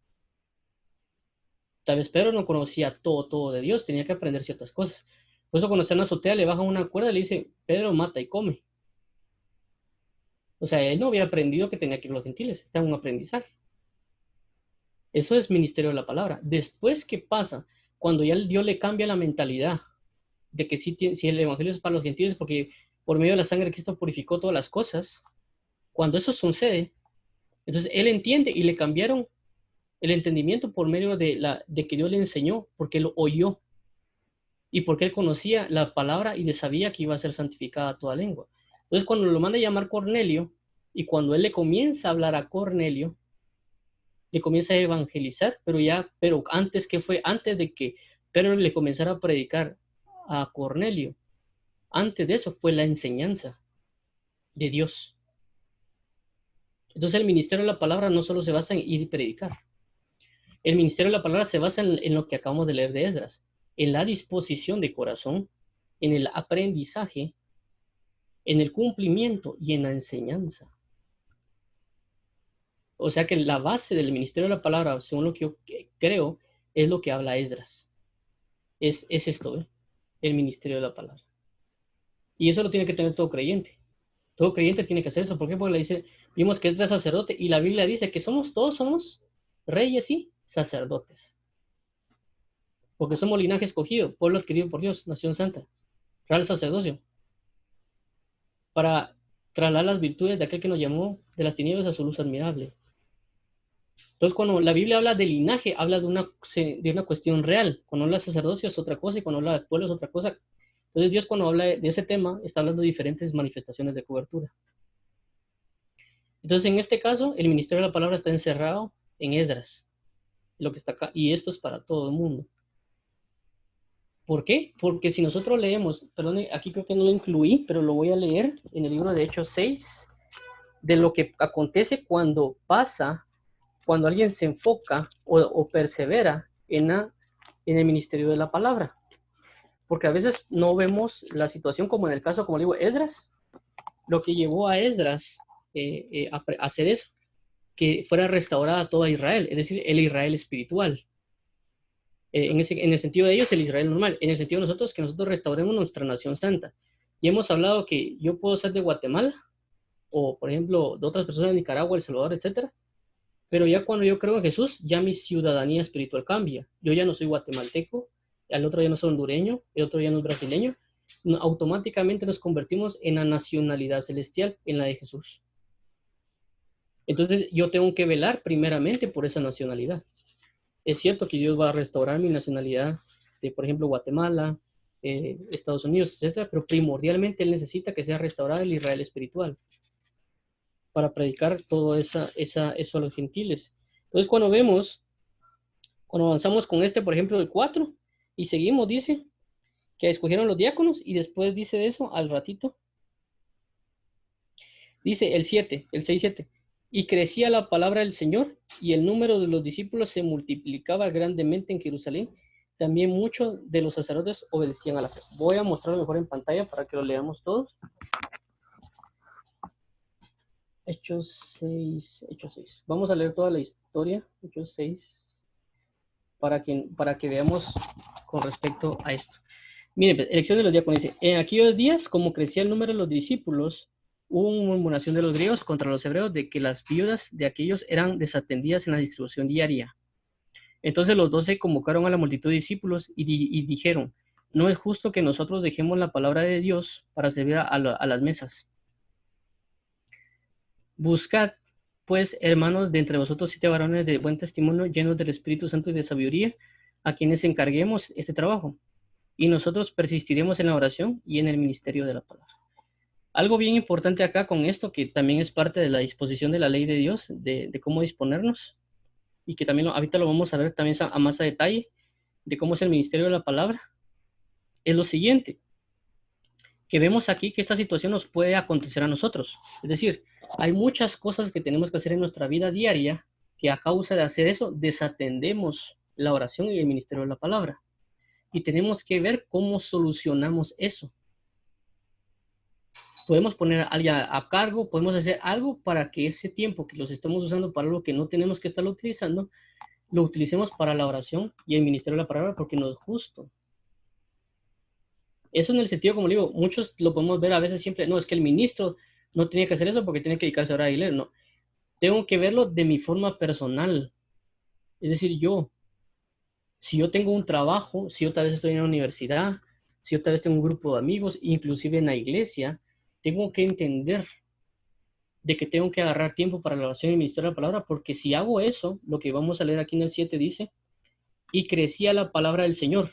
Tal vez Pedro no conocía todo de Dios, tenía que aprender ciertas cosas. Por eso cuando está en la azotea le baja una cuerda y le dice, Pedro, mata y come. O sea, él no había aprendido que tenía que ir a los gentiles, está en un aprendizaje. Eso es ministerio de la palabra. Después, ¿qué pasa? Cuando ya Dios le cambia la mentalidad de que si el evangelio es para los gentiles, porque por medio de la sangre de Cristo purificó todas las cosas, cuando eso sucede, Entonces él entiende y le cambiaron el entendimiento por medio de que Dios le enseñó, porque él oyó y porque él conocía la palabra y le sabía que iba a ser santificada toda lengua. Entonces cuando lo manda a llamar Cornelio y cuando él le comienza a hablar a Cornelio, le comienza a evangelizar, pero antes de que Pedro le comenzara a predicar a Cornelio, antes de eso fue la enseñanza de Dios. Entonces el ministerio de la palabra no solo se basa en ir y predicar. El ministerio de la palabra se basa en lo que acabamos de leer de Esdras, en la disposición de corazón, en el aprendizaje, en el cumplimiento y en la enseñanza. O sea que la base del ministerio de la palabra, según lo que yo creo, es lo que habla Esdras. Es esto, el ministerio de la palabra. Y eso lo tiene que tener todo creyente. Todo creyente tiene que hacer eso. ¿Por qué? Porque le dice, vimos que Esdras es sacerdote y la Biblia dice que todos somos reyes y sacerdotes. Porque somos linaje escogido, pueblo adquirido por Dios, nación santa, real sacerdocio, para trasladar las virtudes de aquel que nos llamó de las tinieblas a su luz admirable. Entonces, cuando la Biblia habla de linaje, habla de una cuestión real. Cuando habla de sacerdocio es otra cosa y cuando habla de pueblo es otra cosa. Entonces, Dios cuando habla de ese tema, está hablando de diferentes manifestaciones de cobertura. Entonces, en este caso, el ministerio de la palabra está encerrado en Esdras, lo que está acá, y esto es para todo el mundo. ¿Por qué? Porque si nosotros leemos, perdón, aquí creo que no lo incluí, pero lo voy a leer en el libro de Hechos 6, de lo que acontece cuando alguien se enfoca o persevera en el ministerio de la palabra. Porque a veces no vemos la situación como en el caso, como digo, Esdras, lo que llevó a Esdras a hacer eso, que fuera restaurada toda Israel, es decir, el Israel espiritual. En el sentido de ellos, el Israel normal. En el sentido de nosotros, que nosotros restauremos nuestra nación santa. Y hemos hablado que yo puedo ser de Guatemala, o por ejemplo, de otras personas de Nicaragua, El Salvador, etcétera. Pero ya cuando yo creo en Jesús, ya mi ciudadanía espiritual cambia. Yo ya no soy guatemalteco, el otro ya no soy hondureño, el otro ya no es brasileño. Automáticamente nos convertimos en la nacionalidad celestial, en la de Jesús. Entonces yo tengo que velar primeramente por esa nacionalidad. Es cierto que Dios va a restaurar mi nacionalidad de, por ejemplo, Guatemala, Estados Unidos, etcétera, pero primordialmente Él necesita que sea restaurado el Israel espiritual para predicar todo eso a los gentiles. Entonces, cuando avanzamos con por ejemplo, el 4, y seguimos, dice que escogieron los diáconos, y después dice de eso, al ratito, dice el 6:7, y crecía la palabra del Señor, y el número de los discípulos se multiplicaba grandemente en Jerusalén. También muchos de los sacerdotes obedecían a la fe. Voy a mostrarlo mejor en pantalla para que lo leamos todos. Hechos 6. Vamos a leer toda la historia, Hechos 6, para que veamos con respecto a esto. Miren, elección de los diáconos dice, en aquellos días, como crecía el número de los discípulos, hubo una murmuración de los griegos contra los hebreos de que las viudas de aquellos eran desatendidas en la distribución diaria. Entonces los 12 convocaron a la multitud de discípulos y dijeron, no es justo que nosotros dejemos la palabra de Dios para servir a las mesas. Buscad, pues, hermanos, de entre vosotros 7 varones de buen testimonio, llenos del Espíritu Santo y de sabiduría, a quienes encarguemos este trabajo. Y nosotros persistiremos en la oración y en el ministerio de la palabra. Algo bien importante acá con esto, que también es parte de la disposición de la ley de Dios, de cómo disponernos, y que también ahorita lo vamos a ver también a más a detalle, de cómo es el ministerio de la palabra, es lo siguiente, que vemos aquí que esta situación nos puede acontecer a nosotros. Es decir, hay muchas cosas que tenemos que hacer en nuestra vida diaria que a causa de hacer eso desatendemos la oración y el ministerio de la palabra. Y tenemos que ver cómo solucionamos eso. Podemos poner a alguien a cargo, podemos hacer algo para que ese tiempo que los estamos usando para lo que no tenemos que estarlo utilizando, lo utilicemos para la oración y el ministerio de la palabra, porque no es justo. Eso en el sentido, como digo, muchos lo podemos ver a veces siempre, no, es que el ministro no tenía que hacer eso porque tiene que dedicarse a orar y leer, no. Tengo que verlo de mi forma personal. Es decir, si yo tengo un trabajo, si yo tal vez estoy en la universidad, si yo tal vez tengo un grupo de amigos, inclusive en la iglesia, tengo que entender de que tengo que agarrar tiempo para la oración y el ministerio de la palabra, porque si hago eso, lo que vamos a leer aquí en el 7 dice, y crecía la palabra del Señor,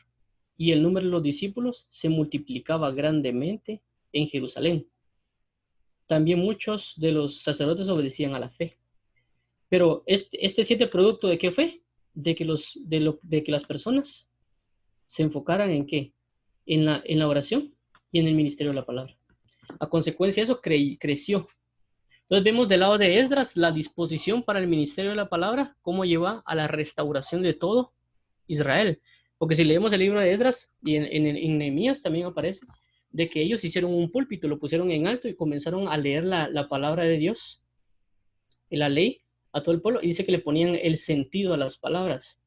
y el número de los discípulos se multiplicaba grandemente en Jerusalén. También muchos de los sacerdotes obedecían a la fe. Pero este 7 producto ¿de qué fue? De que las personas se enfocaran en qué? En la oración y en el ministerio de la palabra. A consecuencia de eso creció. Entonces vemos del lado de Esdras la disposición para el ministerio de la palabra, cómo lleva a la restauración de todo Israel. Porque si leemos el libro de Esdras, y en Nehemías también aparece, de que ellos hicieron un púlpito, lo pusieron en alto y comenzaron a leer la palabra de Dios, y la ley, a todo el pueblo, y dice que le ponían el sentido a las palabras,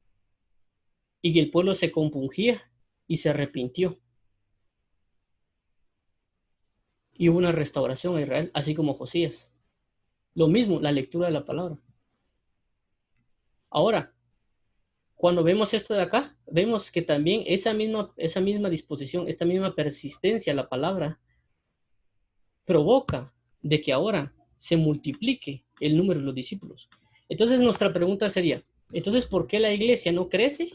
y que el pueblo se compungía y se arrepintió. Y hubo una restauración a Israel, así como Josías. Lo mismo, la lectura de la palabra. Ahora, cuando vemos esto de acá, vemos que también esa misma disposición, esta misma persistencia a la palabra, provoca de que ahora se multiplique el número de los discípulos. Entonces nuestra pregunta sería, entonces, ¿por qué la iglesia no crece?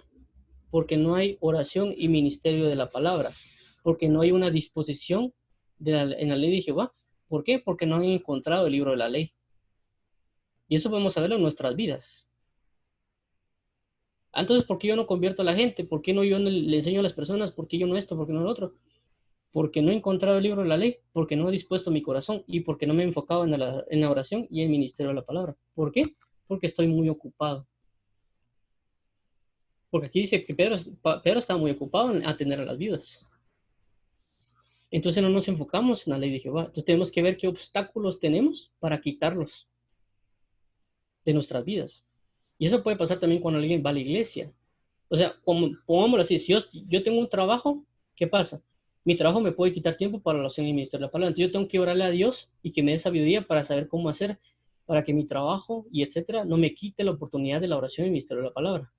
Porque no hay oración y ministerio de la palabra, porque no hay una disposición en la ley de Jehová. ¿Por qué? Porque no han encontrado el libro de la ley. Y eso podemos saberlo en nuestras vidas. Entonces, ¿por qué yo no convierto a la gente? ¿Por qué no yo no le enseño a las personas? ¿Por qué yo no esto? ¿Por qué no lo otro? Porque no he encontrado el libro de la ley, porque no he dispuesto mi corazón y porque no me he enfocado en la oración y en el ministerio de la palabra. ¿Por qué? Porque estoy muy ocupado. Porque aquí dice que Pedro está muy ocupado en atender a las viudas. Entonces no nos enfocamos en la ley de Jehová. Entonces tenemos que ver qué obstáculos tenemos para quitarlos de nuestras vidas. Y eso puede pasar también cuando alguien va a la iglesia. O sea, pongámoslo así, si yo tengo un trabajo, ¿qué pasa? Mi trabajo me puede quitar tiempo para la oración y el ministerio de la palabra. Entonces yo tengo que orarle a Dios y que me dé sabiduría para saber cómo hacer para que mi trabajo y etcétera no me quite la oportunidad de la oración y el ministerio de la palabra.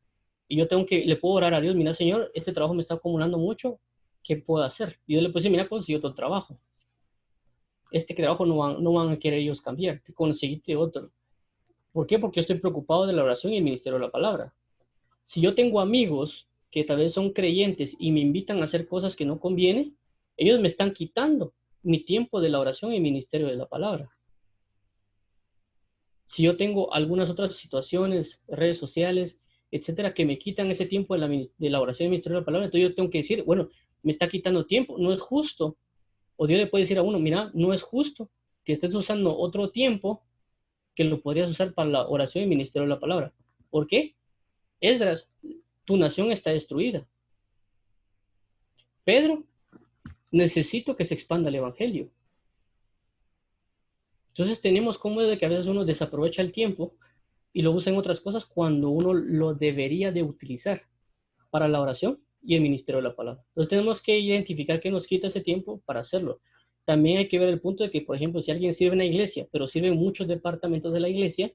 Y yo le puedo orar a Dios, mira Señor, este trabajo me está acumulando mucho, ¿qué puedo hacer? Y yo le puedo decir, mira, conseguí otro trabajo. Este trabajo no van a querer ellos cambiar, conseguiste otro. ¿Por qué? Porque yo estoy preocupado de la oración y el ministerio de la palabra. Si yo tengo amigos que tal vez son creyentes y me invitan a hacer cosas que no convienen, ellos me están quitando mi tiempo de la oración y el ministerio de la palabra. Si yo tengo algunas otras situaciones, redes sociales, etcétera, que me quitan ese tiempo de la oración y el ministerio de la palabra, entonces yo tengo que decir, bueno, me está quitando tiempo, no es justo. O Dios le puede decir a uno, mira, no es justo que estés usando otro tiempo que lo podrías usar para la oración y el ministerio de la palabra. ¿Por qué? Esdras, tu nación está destruida. Pedro, necesito que se expanda el evangelio. Entonces tenemos como de que a veces uno desaprovecha el tiempo y lo usa en otras cosas cuando uno lo debería de utilizar para la oración y el ministerio de la palabra. Entonces tenemos que identificar qué nos quita ese tiempo para hacerlo. También hay que ver el punto de que, por ejemplo, si alguien sirve en la iglesia, pero sirve en muchos departamentos de la iglesia,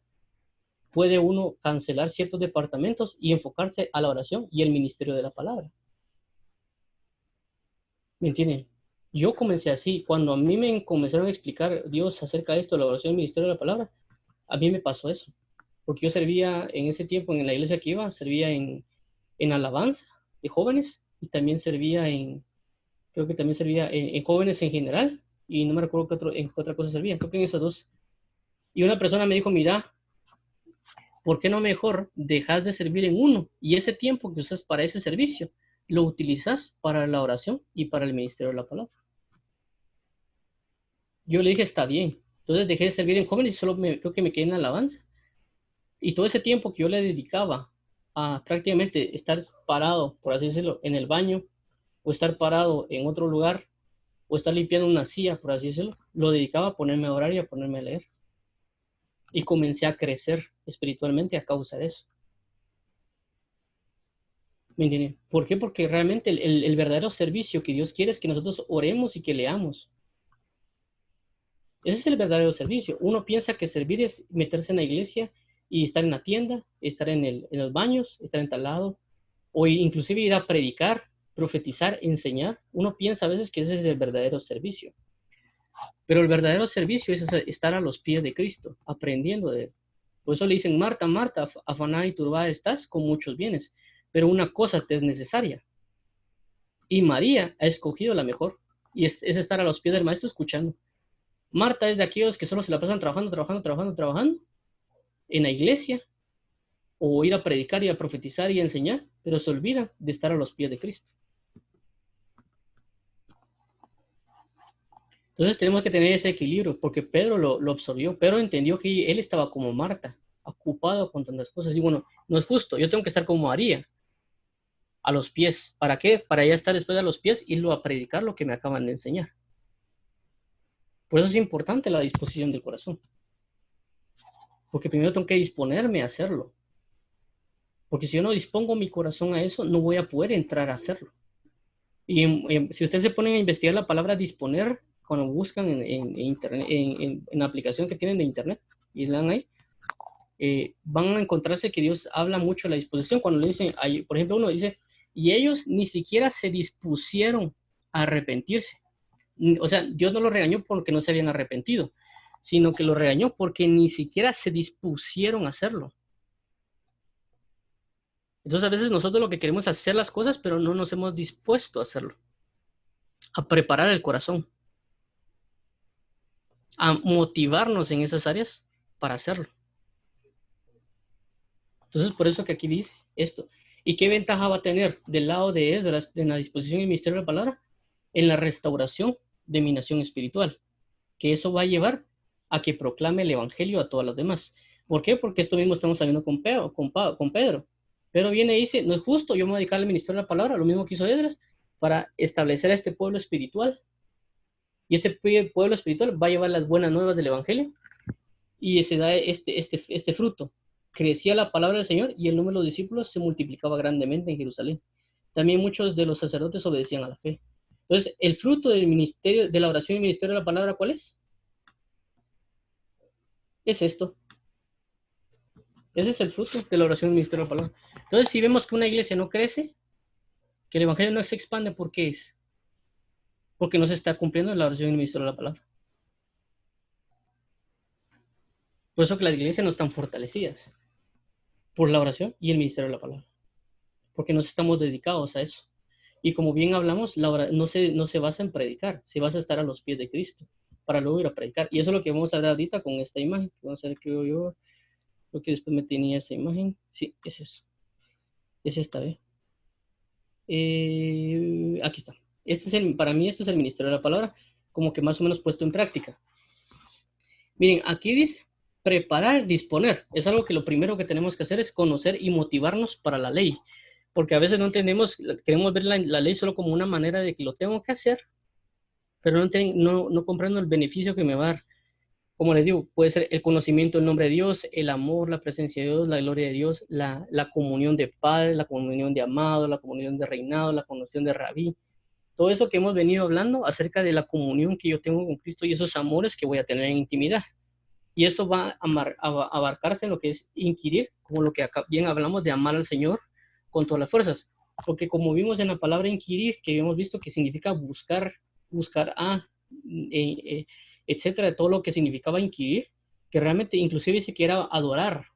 puede uno cancelar ciertos departamentos y enfocarse a la oración y el ministerio de la palabra. ¿Me entienden? Yo comencé así. Cuando a mí me comenzaron a explicar Dios acerca de esto, la oración y el ministerio de la palabra, a mí me pasó eso. Porque yo servía en ese tiempo en la iglesia que iba, servía en alabanza de jóvenes y también servía creo que también servía en jóvenes en general y no me recuerdo en qué otra cosa servía, creo que en esas dos. Y una persona me dijo, mira, ¿por qué no mejor dejas de servir en uno y ese tiempo que usas para ese servicio lo utilizas para la oración y para el ministerio de la palabra? Yo le dije, está bien. Entonces dejé de servir en jóvenes y creo que me quedé en alabanza. Y todo ese tiempo que yo le dedicaba a prácticamente estar parado, por así decirlo, en el baño, o estar parado en otro lugar, o estar limpiando una silla, por así decirlo, lo dedicaba a ponerme a orar y a ponerme a leer. Y comencé a crecer espiritualmente a causa de eso. ¿Me entienden? ¿Por qué? Porque realmente el verdadero servicio que Dios quiere es que nosotros oremos y que leamos. Ese es el verdadero servicio. Uno piensa que servir es meterse en la iglesia y estar en la tienda, estar en los baños, estar en tal lado, o inclusive ir a predicar, profetizar, enseñar. Uno piensa a veces que ese es el verdadero servicio. Pero el verdadero servicio es estar a los pies de Cristo, aprendiendo de él. Por eso le dicen, Marta, Marta, afanada y turbada estás con muchos bienes, pero una cosa te es necesaria. Y María ha escogido la mejor, y es estar a los pies del maestro escuchando. Marta es de aquellos que solo se la pasan trabajando en la iglesia, o ir a predicar y a profetizar y a enseñar, pero se olvida de estar a los pies de Cristo. Entonces tenemos que tener ese equilibrio, porque Pedro lo absorbió. Pedro entendió que él estaba como Marta, ocupado con tantas cosas. Y bueno, no es justo, yo tengo que estar como María, a los pies. ¿Para qué? Para ya estar después a los pies y irlo a predicar lo que me acaban de enseñar. Por eso es importante la disposición del corazón. Porque primero tengo que disponerme a hacerlo. Porque si yo no dispongo mi corazón a eso, no voy a poder entrar a hacerlo. Y si ustedes se ponen a investigar la palabra disponer, cuando buscan en internet, en la aplicación que tienen de internet, y le dan ahí, van a encontrarse que Dios habla mucho de la disposición. Cuando le dicen, por ejemplo, uno dice, y ellos ni siquiera se dispusieron a arrepentirse. O sea, Dios no los regañó porque no se habían arrepentido, sino que los regañó porque ni siquiera se dispusieron a hacerlo. Entonces a veces nosotros lo que queremos es hacer las cosas, pero no nos hemos dispuesto a hacerlo, a preparar el corazón, a motivarnos en esas áreas para hacerlo. Entonces por eso que aquí dice esto. ¿Y qué ventaja va a tener del lado de Esdras en la disposición y ministerio de la palabra? En la restauración de mi nación espiritual, que eso va a llevar a que proclame el evangelio a todas las demás. ¿Por qué? Porque esto mismo estamos sabiendo con Pedro. Pedro viene y dice, no es justo, yo me voy a dedicar al ministerio de la palabra, lo mismo que hizo Esdras, para establecer a este pueblo espiritual. Y este pueblo espiritual va a llevar las buenas nuevas del evangelio y se da este fruto. Crecía la palabra del Señor y el número de los discípulos se multiplicaba grandemente en Jerusalén. También muchos de los sacerdotes obedecían a la fe. Entonces, el fruto del ministerio, de la oración y ministerio de la palabra, ¿cuál es? Es esto. Ese es el fruto de la oración y ministerio de la palabra. Entonces, si vemos que una iglesia no crece, que el evangelio no se expande, ¿por qué es? Porque no se está cumpliendo la oración y el ministerio de la palabra. Por eso que las iglesias no están fortalecidas por la oración y el ministerio de la palabra. Porque nos estamos dedicados a eso. Y como bien hablamos, no se basa en predicar, se basa en estar a los pies de Cristo para luego ir a predicar. Y eso es lo que vamos a ver ahorita con esta imagen. Vamos a ver, creo yo, lo que después me tenía esta imagen. Sí, es eso. Es esta, ¿ve? Aquí está. Para mí este es el ministerio de la palabra, como que más o menos puesto en práctica. Miren, aquí dice, preparar, disponer. Es algo que lo primero que tenemos que hacer es conocer y motivarnos para la ley. Porque a veces no entendemos, queremos ver la ley solo como una manera de que lo tengo que hacer, pero no comprendo el beneficio que me va a dar. Como les digo, puede ser el conocimiento del nombre de Dios, el amor, la presencia de Dios, la gloria de Dios, la comunión de Padre, la comunión de amado, la comunión de reinado, la comunión de rabí. Todo eso que hemos venido hablando acerca de la comunión que yo tengo con Cristo y esos amores que voy a tener en intimidad. Y eso va a abarcarse en lo que es inquirir, como lo que acá bien hablamos de amar al Señor con todas las fuerzas. Porque como vimos en la palabra inquirir, que habíamos visto que significa buscar etcétera, todo lo que significaba inquirir, que realmente inclusive dice que era adorar.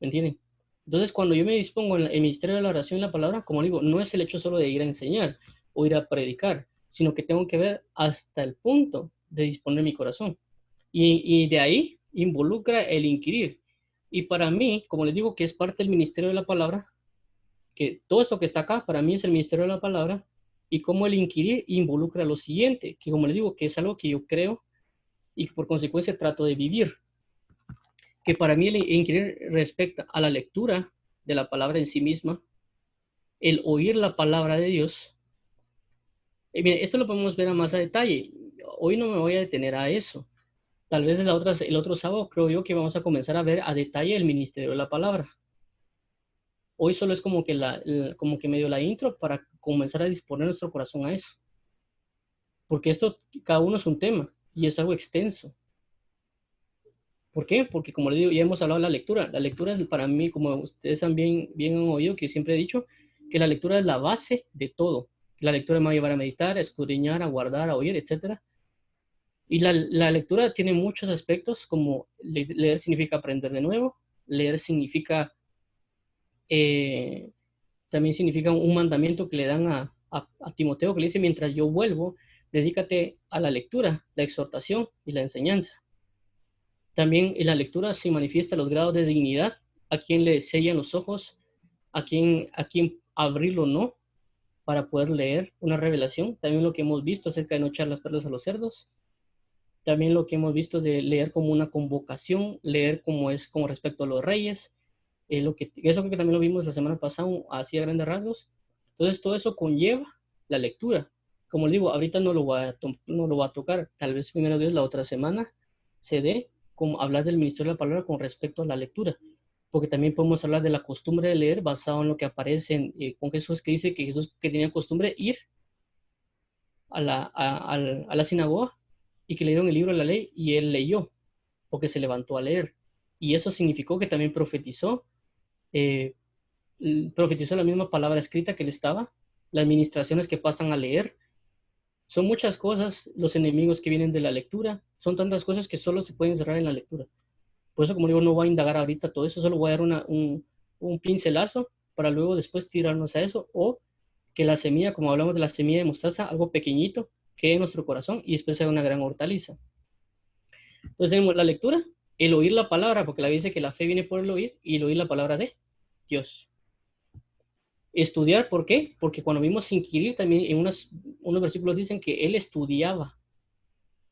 ¿Me entienden? Entonces, cuando yo me dispongo en el ministerio de la oración y la palabra, como digo, no es el hecho solo de ir a enseñar o ir a predicar, sino que tengo que ver hasta el punto de disponer mi corazón. Y de ahí involucra el inquirir. Y para mí, como les digo, que es parte del ministerio de la palabra, que todo esto que está acá, para mí es el ministerio de la palabra, y cómo el inquirir involucra lo siguiente, que como les digo, que es algo que yo creo y que por consecuencia trato de vivir. Que para mí el inquirir respecta a la lectura de la palabra en sí misma, el oír la palabra de Dios. Miren, esto lo podemos ver a más a detalle. Hoy no me voy a detener a eso. Tal vez el otro sábado creo yo que vamos a comenzar a ver a detalle el ministerio de la palabra. Hoy solo es como que medio la intro para comenzar a disponer nuestro corazón a eso. Porque esto, cada uno es un tema y es algo extenso. ¿Por qué? Porque como les digo, ya hemos hablado de la lectura. La lectura es para mí, como ustedes han bien han oído, que siempre he dicho, que la lectura es la base de todo. La lectura me va a llevar a meditar, a escudriñar, a guardar, a oír, etc. Y la lectura tiene muchos aspectos, como leer significa aprender de nuevo, leer significa, eh, también significa un mandamiento que le dan a Timoteo, que le dice, mientras yo vuelvo, dedícate a la lectura, la exhortación y la enseñanza. También en la lectura se manifiesta los grados de dignidad, a quien le sellan los ojos, a quien abrirlo no, para poder leer una revelación. También lo que hemos visto acerca de no echar las perlas a los cerdos. También lo que hemos visto de leer como una convocación, leer como es con respecto a los reyes. Eso creo que también lo vimos la semana pasada, así a grandes rasgos. Entonces todo eso conlleva la lectura. Como les digo, ahorita no lo va a tocar. Tal vez primero Dios la otra semana se dé como hablar del ministerio de la palabra con respecto a la lectura. Porque también podemos hablar de la costumbre de leer basado en lo que aparece con Jesús, que dice que Jesús que tenía costumbre ir a la sinagoga y que le dieron el libro de la ley y él leyó porque se levantó a leer. Y eso significó que también eh, profetizó la misma palabra escrita que él estaba, las ministraciones que pasan a leer. Son muchas cosas, los enemigos que vienen de la lectura, son tantas cosas que solo se pueden cerrar en la lectura. Por eso, como digo, no voy a indagar ahorita todo eso, solo voy a dar un pincelazo para luego después tirarnos a eso, o que la semilla, como hablamos de la semilla de mostaza, algo pequeñito, quede en nuestro corazón y después sea una gran hortaliza. Entonces tenemos la lectura, el oír la palabra, porque la Biblia dice que la fe viene por el oír, y el oír la palabra de Dios. Estudiar, ¿por qué? Porque cuando vimos inquirir, también en unos versículos dicen que él estudiaba,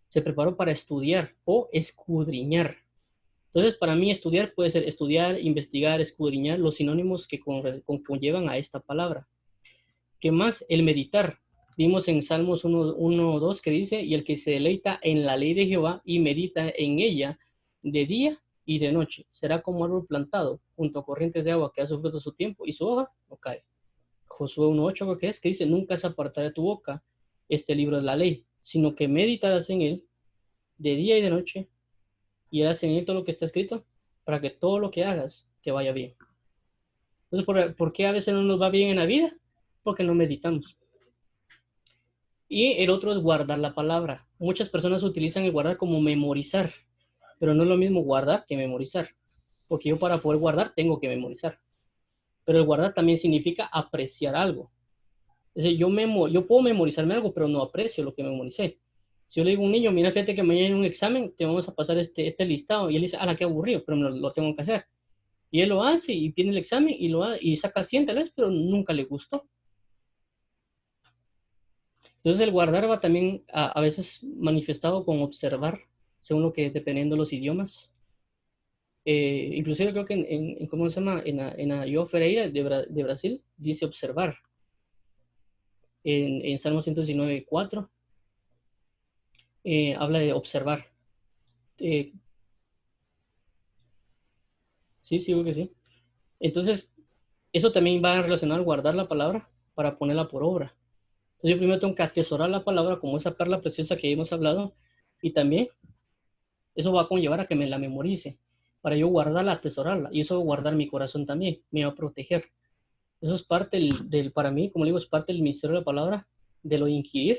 se preparó para estudiar o escudriñar. Entonces, para mí estudiar puede ser estudiar, investigar, escudriñar, los sinónimos que conllevan a esta palabra. ¿Qué más? El meditar. Vimos en Salmos 1, 2 que dice, y el que se deleita en la ley de Jehová y medita en ella de día y de noche, será como árbol plantado junto a corrientes de agua que da su fruto a su tiempo y su hoja no cae. Josué 1:8 creo que dice, nunca se apartará de tu boca este libro de la ley, sino que meditarás en él de día y de noche y harás en él todo lo que está escrito para que todo lo que hagas te vaya bien. Entonces, ¿por qué a veces no nos va bien en la vida? Porque no meditamos. Y el otro es guardar la palabra. Muchas personas utilizan el guardar como memorizar, pero no es lo mismo guardar que memorizar, porque yo para poder guardar tengo que memorizar. Pero el guardar también significa apreciar algo. Es decir, yo puedo memorizarme algo, pero no aprecio lo que memoricé. Si yo le digo a un niño, mira, fíjate que mañana en un examen te vamos a pasar este listado, y él dice, ah, qué aburrido, pero lo tengo que hacer. Y él lo hace y tiene el examen y saca 100 tal vez, pero nunca le gustó. Entonces el guardar va también a veces manifestado con observar, según lo que dependiendo de los idiomas. Inclusive creo que ¿cómo se llama? En Ayo Ferreira de Brasil dice observar. En Salmo 119:4 habla de observar. Eh, sí, creo que sí. Entonces, eso también va relacionado al guardar la palabra para ponerla por obra. Entonces yo primero tengo que atesorar la palabra como esa perla preciosa que hemos hablado, y también eso va a conllevar a que me la memorice, para yo guardarla, atesorarla, y eso va a guardar mi corazón también, me va a proteger. Eso es parte para mí, como digo, es parte del misterio de la palabra, de lo de inquirir,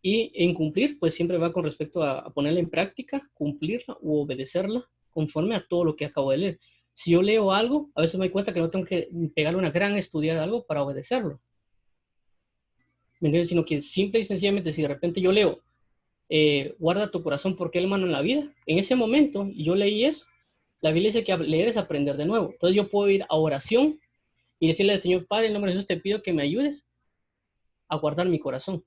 y en cumplir, pues siempre va con respecto a ponerla en práctica, cumplirla u obedecerla conforme a todo lo que acabo de leer. Si yo leo algo, a veces me doy cuenta que no tengo que pegarle una gran estudiada de algo para obedecerlo. ¿Me entiendes? Sino que simple y sencillamente, si de repente yo leo, guarda tu corazón porque él manda en la vida, en ese momento, y yo leí eso, la Biblia dice que leer es aprender de nuevo. Entonces yo puedo ir a oración y decirle al Señor, Padre, en nombre de Jesús te pido que me ayudes a guardar mi corazón.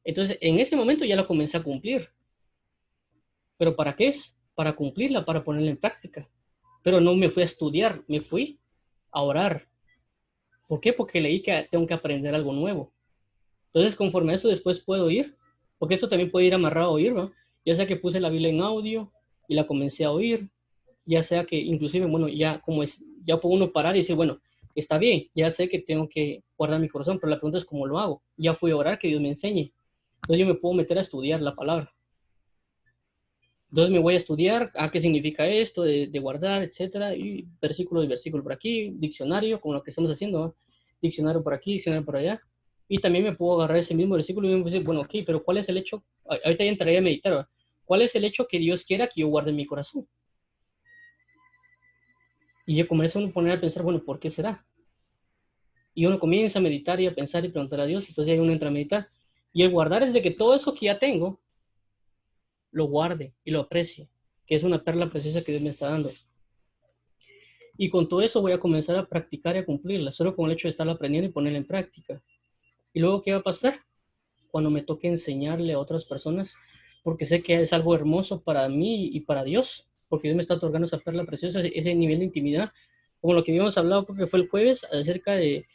Entonces, en ese momento ya lo comencé a cumplir. ¿Pero para qué es? Para cumplirla, para ponerla en práctica. Pero no me fui a estudiar, me fui a orar. ¿Por qué? Porque leí que tengo que aprender algo nuevo. Entonces, conforme a eso, después puedo ir, porque esto también puede ir amarrado a oír, ¿no? Ya sea que puse la Biblia en audio y la comencé a oír, ya sea que inclusive, bueno, ya puedo uno parar y decir, bueno, está bien, ya sé que tengo que guardar mi corazón, pero la pregunta es cómo lo hago. Ya fui a orar, que Dios me enseñe. Entonces yo me puedo meter a estudiar la palabra. Entonces me voy a estudiar qué significa esto de guardar, etcétera, y versículo y versículo por aquí, diccionario, como lo que estamos haciendo, ¿no? Diccionario por aquí, diccionario por allá, Y también me puedo agarrar ese mismo versículo y me puedo decir, bueno, ok, pero ¿cuál es el hecho? Ahorita ya entraría a meditar, ¿verdad? ¿Cuál es el hecho que Dios quiera que yo guarde en mi corazón? Y yo comienzo a poner a pensar, bueno, ¿por qué será? Y uno comienza a meditar y a pensar y preguntar a Dios, entonces ahí uno entra a meditar. Y el guardar es de que todo eso que ya tengo, lo guarde y lo aprecie, que es una perla preciosa que Dios me está dando. Y con todo eso voy a comenzar a practicar y a cumplirla, solo con el hecho de estarla aprendiendo y ponerla en práctica. ¿Y luego qué va a pasar? Cuando me toque enseñarle a otras personas, porque sé que es algo hermoso para mí y para Dios, porque Dios me está otorgando esa perla preciosa, ese nivel de intimidad, como lo que habíamos hablado, creo que fue el jueves, acerca de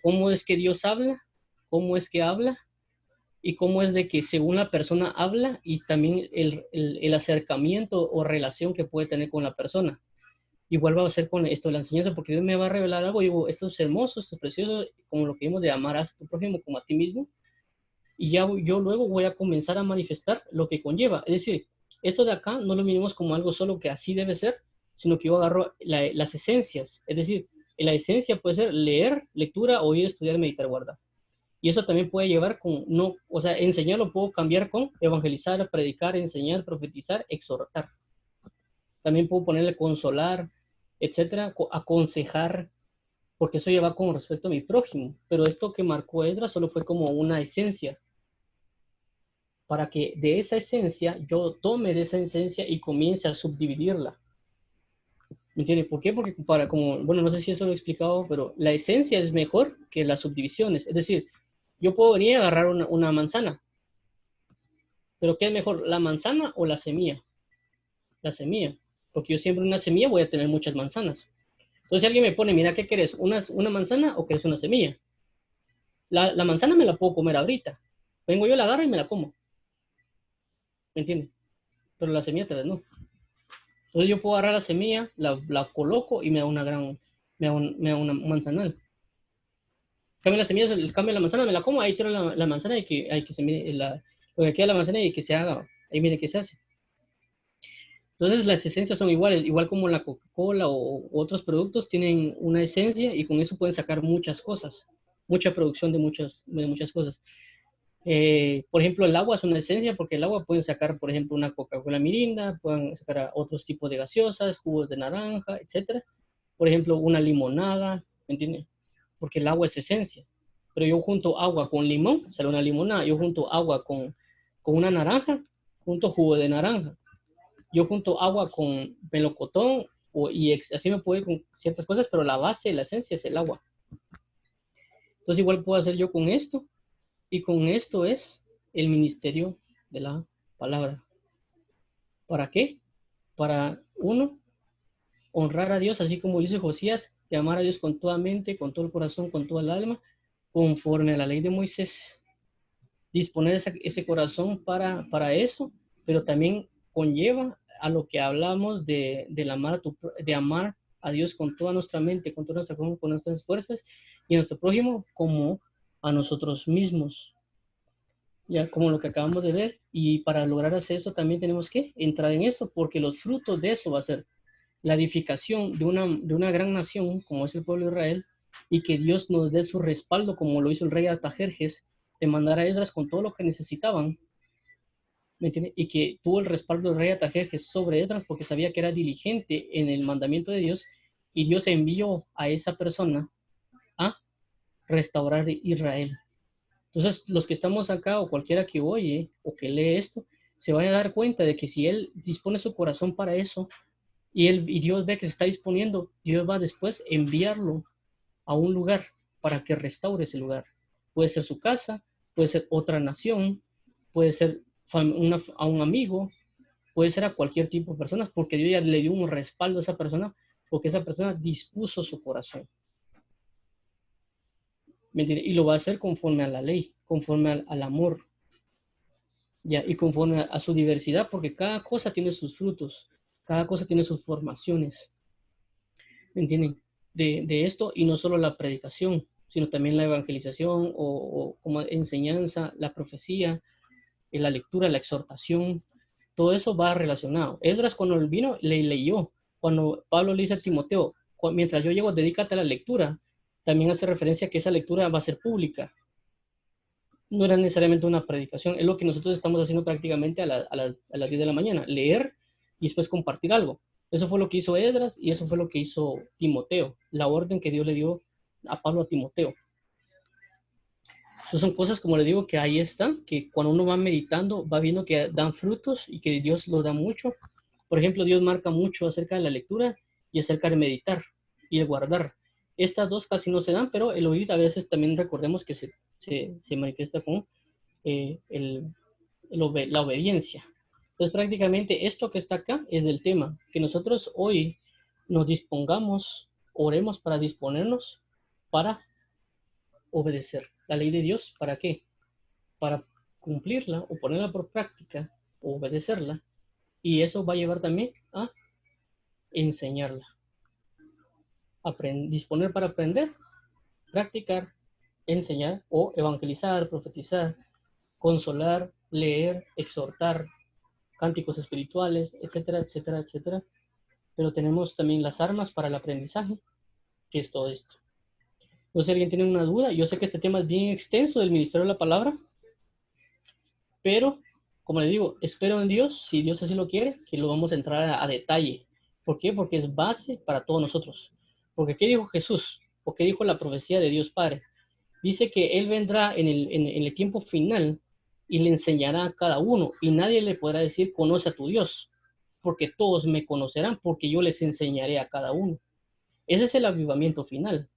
cómo es que Dios habla, cómo es que habla, y cómo es de que según la persona habla y también el acercamiento o relación que puede tener con la persona. Igual va a ser con esto de la enseñanza, porque Dios me va a revelar algo, y digo, esto es hermoso, esto es precioso, como lo que vimos de amar a tu prójimo como a ti mismo, y ya yo luego voy a comenzar a manifestar lo que conlleva. Es decir, esto de acá no lo miremos como algo solo que así debe ser, sino que yo agarro las esencias. Es decir, la esencia puede ser leer, lectura, oír, estudiar, meditar, guardar. Y eso también puede llevar con, no, o sea, enseñar lo puedo cambiar con evangelizar, predicar, enseñar, profetizar, exhortar. También puedo ponerle consolar, etcétera, aconsejar, porque eso ya va con respecto a mi prójimo. Pero esto que marcó Edra solo fue como una esencia, para que de esa esencia yo tome de esa esencia y comience a subdividirla. ¿Me entiendes? ¿Por qué? Porque para como, bueno, no sé si eso lo he explicado, pero la esencia es mejor que las subdivisiones. Es decir, yo puedo venir a agarrar una manzana, pero ¿qué es mejor, la manzana o la semilla? La semilla, porque yo siempre una semilla voy a tener muchas manzanas. Entonces si alguien me pone, mira, ¿qué querés? ¿Una manzana o querés una semilla? La manzana me la puedo comer ahorita. Vengo yo, la agarro y me la como. ¿Me entiendes? Pero la semilla tal vez no. Entonces yo puedo agarrar la semilla, la coloco y me da una gran, me da una manzanal. Cambio la semilla, cambio la manzana, me la como, ahí tiro la manzana y que, hay que se mire, lo que queda la manzana y que se haga, ahí mire qué se hace. Entonces las esencias son iguales, igual como la Coca-Cola o otros productos tienen una esencia y con eso pueden sacar muchas cosas, mucha producción de muchas cosas. Por ejemplo, el agua es una esencia porque el agua pueden sacar, por ejemplo, una Coca-Cola Mirinda, pueden sacar a otros tipos de gaseosas, jugos de naranja, etcétera. Por ejemplo, una limonada, ¿me entiendes? Porque el agua es esencia. Pero yo junto agua con limón, sale una limonada. Yo junto agua con una naranja, junto jugo de naranja. Yo junto agua con melocotón así me puedo ir con ciertas cosas, pero la base, la esencia es el agua. Entonces igual puedo hacer yo con esto, y con esto es el ministerio de la palabra. ¿Para qué? Para uno, honrar a Dios, así como dice Josías, de amar a Dios con toda mente, con todo el corazón, con toda el alma, conforme a la ley de Moisés. Disponer ese corazón para eso, pero también conlleva a lo que hablamos de amar a Dios con toda nuestra mente, con toda nuestra con nuestras fuerzas, y a nuestro prójimo como a nosotros mismos, ya como lo que acabamos de ver. Y para lograr hacer eso también tenemos que entrar en esto, porque los frutos de eso va a ser la edificación de una gran nación como es el pueblo de Israel, y que Dios nos dé su respaldo como lo hizo el rey Artajerjes, de mandar a Esdras con todo lo que necesitaban, ¿me entiende? Y que tuvo el respaldo del rey Artajerjes sobre Esdras porque sabía que era diligente en el mandamiento de Dios, y Dios envió a esa persona a restaurar Israel. Entonces, los que estamos acá o cualquiera que oye o que lee esto, se van a dar cuenta de que si él dispone su corazón para eso, y Dios ve que se está disponiendo, Dios va después a enviarlo a un lugar para que restaure ese lugar. Puede ser su casa, puede ser otra nación, puede ser a un amigo, puede ser a cualquier tipo de personas, porque Dios ya le dio un respaldo a esa persona, porque esa persona dispuso su corazón. ¿Me entiendes? Y lo va a hacer conforme a la ley, conforme al amor, ¿ya? Y conforme a su diversidad, porque cada cosa tiene sus frutos, cada cosa tiene sus formaciones. ¿Me entienden? De esto, y no solo la predicación, sino también la evangelización o como enseñanza, la profecía, la lectura, la exhortación, todo eso va relacionado. Esdras cuando él vino, le leyó. Cuando Pablo le dice a Timoteo, mientras yo llego, dedícate a la lectura, también hace referencia a que esa lectura va a ser pública. No era necesariamente una predicación, es lo que nosotros estamos haciendo prácticamente a las 10 de la mañana, leer y después compartir algo. Eso fue lo que hizo Esdras y eso fue lo que hizo Timoteo, la orden que Dios le dio a Pablo a Timoteo. Entonces son cosas, como le digo, que ahí están, que cuando uno va meditando, va viendo que dan frutos y que Dios los da mucho. Por ejemplo, Dios marca mucho acerca de la lectura y acerca de meditar y el guardar. Estas dos casi no se dan, pero el oír a veces también recordemos que se manifiesta con la obediencia. Entonces prácticamente esto que está acá es del tema, que nosotros hoy nos dispongamos, oremos para disponernos para obedecer la ley de Dios. ¿Para qué? Para cumplirla o ponerla por práctica o obedecerla. Y eso va a llevar también a enseñarla. Disponer para aprender, practicar, enseñar o evangelizar, profetizar, consolar, leer, exhortar, cánticos espirituales, etcétera, etcétera, etcétera. Pero tenemos también las armas para el aprendizaje, que es todo esto. No sé si alguien tiene una duda. Yo sé que este tema es bien extenso del ministerio de la palabra, pero como le digo, espero en Dios, si Dios así lo quiere, que lo vamos a entrar a detalle. ¿Por qué? Porque es base para todos nosotros. Porque ¿qué dijo Jesús? ¿O qué dijo la profecía de Dios Padre? Dice que Él vendrá en el tiempo final y le enseñará a cada uno, y nadie le podrá decir, conoce a tu Dios, porque todos me conocerán, porque yo les enseñaré a cada uno. Ese es el avivamiento final.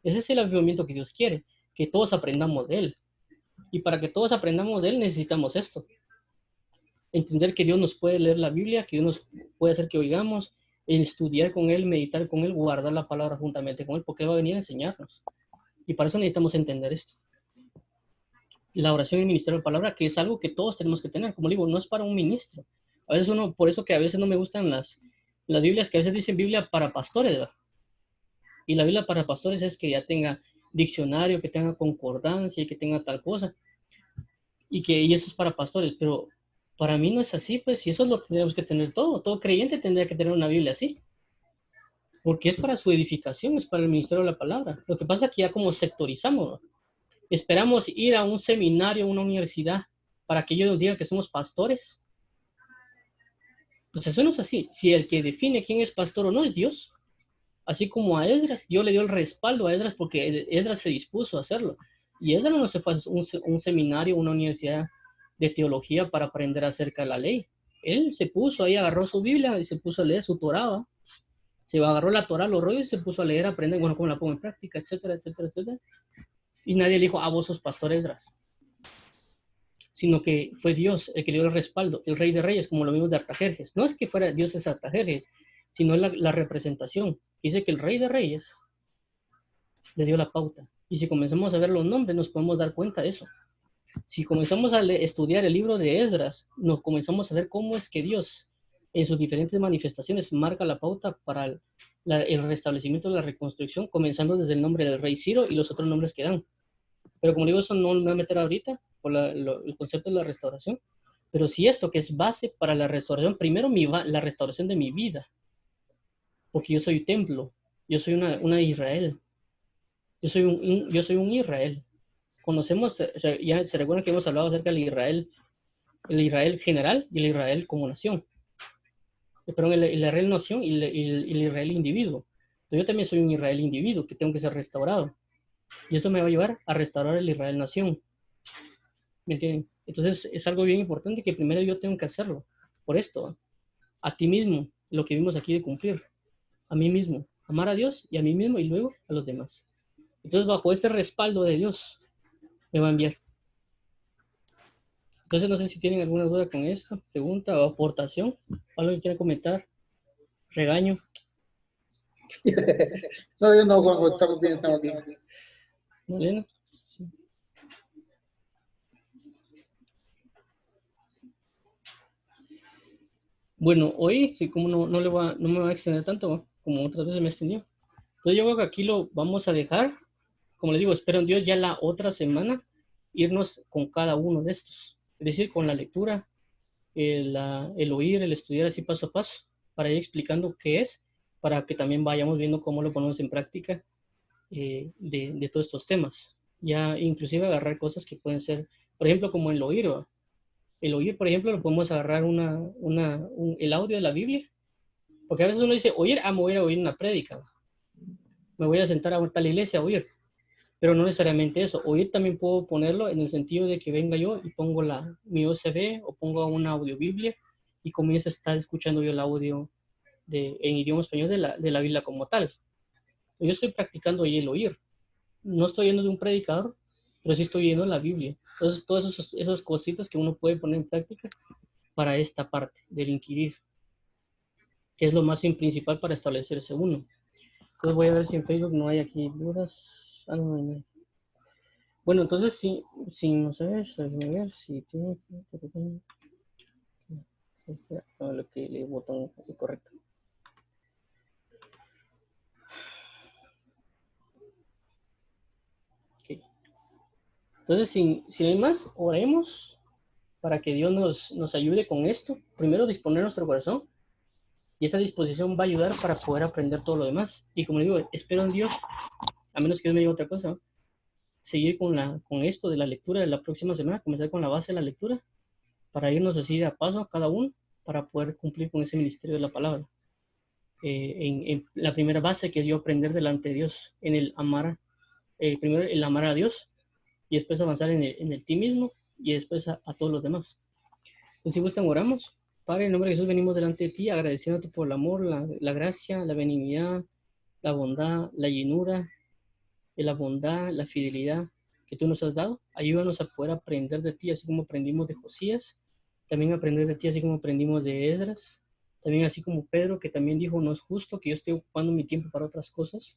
Ese es el avivamiento que Dios quiere, que todos aprendamos de Él. Y para que todos aprendamos de Él necesitamos esto. Entender que Dios nos puede leer la Biblia, que Dios nos puede hacer que oigamos, estudiar con Él, meditar con Él, guardar la palabra juntamente con Él, porque Él va a venir a enseñarnos. Y para eso necesitamos entender esto. La oración y el ministerio de la palabra, que es algo que todos tenemos que tener. Como digo, no es para un ministro. A veces uno, por eso que a veces no me gustan las Biblias, que a veces dicen Biblia para pastores, ¿verdad? Y la Biblia para pastores es que ya tenga diccionario, que tenga concordancia y que tenga tal cosa. Y eso es para pastores, pero para mí no es así, pues, y eso es lo que tenemos que tener todo creyente tendría que tener una Biblia así, porque es para su edificación, es para el ministerio de la palabra. Lo que pasa es que ya como sectorizamos, ¿no? Esperamos ir a un seminario, a una universidad, para que ellos nos digan que somos pastores. Pues eso no es así. Si el que define quién es pastor o no es Dios, así como a Esdras, Dios le dio el respaldo a Esdras porque Esdras se dispuso a hacerlo. Y Esdras no se fue a un seminario, una universidad de teología para aprender acerca de la ley. Él se puso ahí, agarró su Biblia y se puso a leer su Torah. Se agarró la Torah, los rollos y se puso a leer, a aprender, bueno, cómo la pongo en práctica, etcétera, etcétera, etcétera. Y nadie le dijo, vos sos pastor Esdras. Sino que fue Dios el que le dio el respaldo, el rey de reyes, como lo vimos de Artajerjes. No es que fuera Dios es Artajerjes, sino la representación. Dice que el rey de reyes le dio la pauta. Y si comenzamos a ver los nombres, nos podemos dar cuenta de eso. Si comenzamos a estudiar el libro de Esdras, nos comenzamos a ver cómo es que Dios, en sus diferentes manifestaciones, marca la pauta para el restablecimiento de la reconstrucción, comenzando desde el nombre del rey Ciro y los otros nombres que dan. Pero como digo, eso no me voy a meter ahorita por el concepto de la restauración. Pero sí esto que es base para la restauración, primero la restauración de mi vida, porque yo soy templo, yo soy una Israel, yo soy un Israel. Conocemos, o sea, ya se recuerdan que hemos hablado acerca del Israel, el Israel general y el Israel como nación. Perdón, el Israel nación y el Israel individuo. Pero yo también soy un Israel individuo que tengo que ser restaurado. Y eso me va a llevar a restaurar el Israel nación. ¿Me entienden? Entonces es algo bien importante que primero yo tengo que hacerlo. Por esto, a ti mismo, lo que vimos aquí de cumplir. A mí mismo. Amar a Dios y a mí mismo y luego a los demás. Entonces bajo ese respaldo de Dios me va a enviar. Entonces no sé si tienen alguna duda con esto, pregunta o aportación, algo que quieran comentar, regaño. No, yo no, Juanjo, estamos bien, estamos bien. ¿Malena? Sí. Bueno, hoy, sí, como no me voy a extender tanto, como otras veces me extendió. Entonces yo creo que aquí lo vamos a dejar. Como les digo, espero en Dios ya la otra semana irnos con cada uno de estos. Es decir, con la lectura, el oír, el estudiar así paso a paso, para ir explicando qué es, para que también vayamos viendo cómo lo ponemos en práctica de todos estos temas. ya inclusive agarrar cosas que pueden ser, por ejemplo, como el oír, ¿va? El oír, por ejemplo, lo podemos agarrar el audio de la Biblia, porque a veces uno dice, oír, me voy a oír una prédica, ¿va? Me voy a sentar a tal iglesia a oír, pero no necesariamente eso. Oír también puedo ponerlo en el sentido de que venga yo y pongo mi USB o pongo una audiobiblia y comienzo a estar escuchando yo el audio en idioma español de la Biblia como tal. Yo estoy practicando ahí el oír. No estoy yendo de un predicador, pero sí estoy yendo la Biblia. Entonces, todas esas cositas que uno puede poner en práctica para esta parte del inquirir, que es lo más principal para establecerse uno. Entonces voy a ver si en Facebook no hay aquí dudas. Ah, no, no hay. Bueno, entonces sí, no sé, déjame ver si tiene lo que le botón correcto. Okay. Entonces, si no hay más, oremos para que Dios nos ayude con esto. Primero, disponer nuestro corazón y esa disposición va a ayudar para poder aprender todo lo demás. Y como digo, espero en Dios, a menos que Dios me diga otra cosa, ¿no? Seguir con esto de la lectura de la próxima semana, comenzar con la base de la lectura, para irnos así de a paso a cada uno, para poder cumplir con ese ministerio de la palabra. En la primera base, que es yo aprender delante de Dios, en el amar, primero el amar a Dios, y después avanzar en el ti mismo, y después a todos los demás. Pues si gustan, oramos. Padre, en el nombre de Jesús venimos delante de ti, agradeciéndote por el amor, la gracia, la benignidad, la bondad, la llenura, la bondad, la fidelidad que tú nos has dado. Ayúdanos a poder aprender de ti, así como aprendimos de Josías, también aprender de ti, así como aprendimos de Esdras, también así como Pedro, que también dijo, no es justo que yo esté ocupando mi tiempo para otras cosas,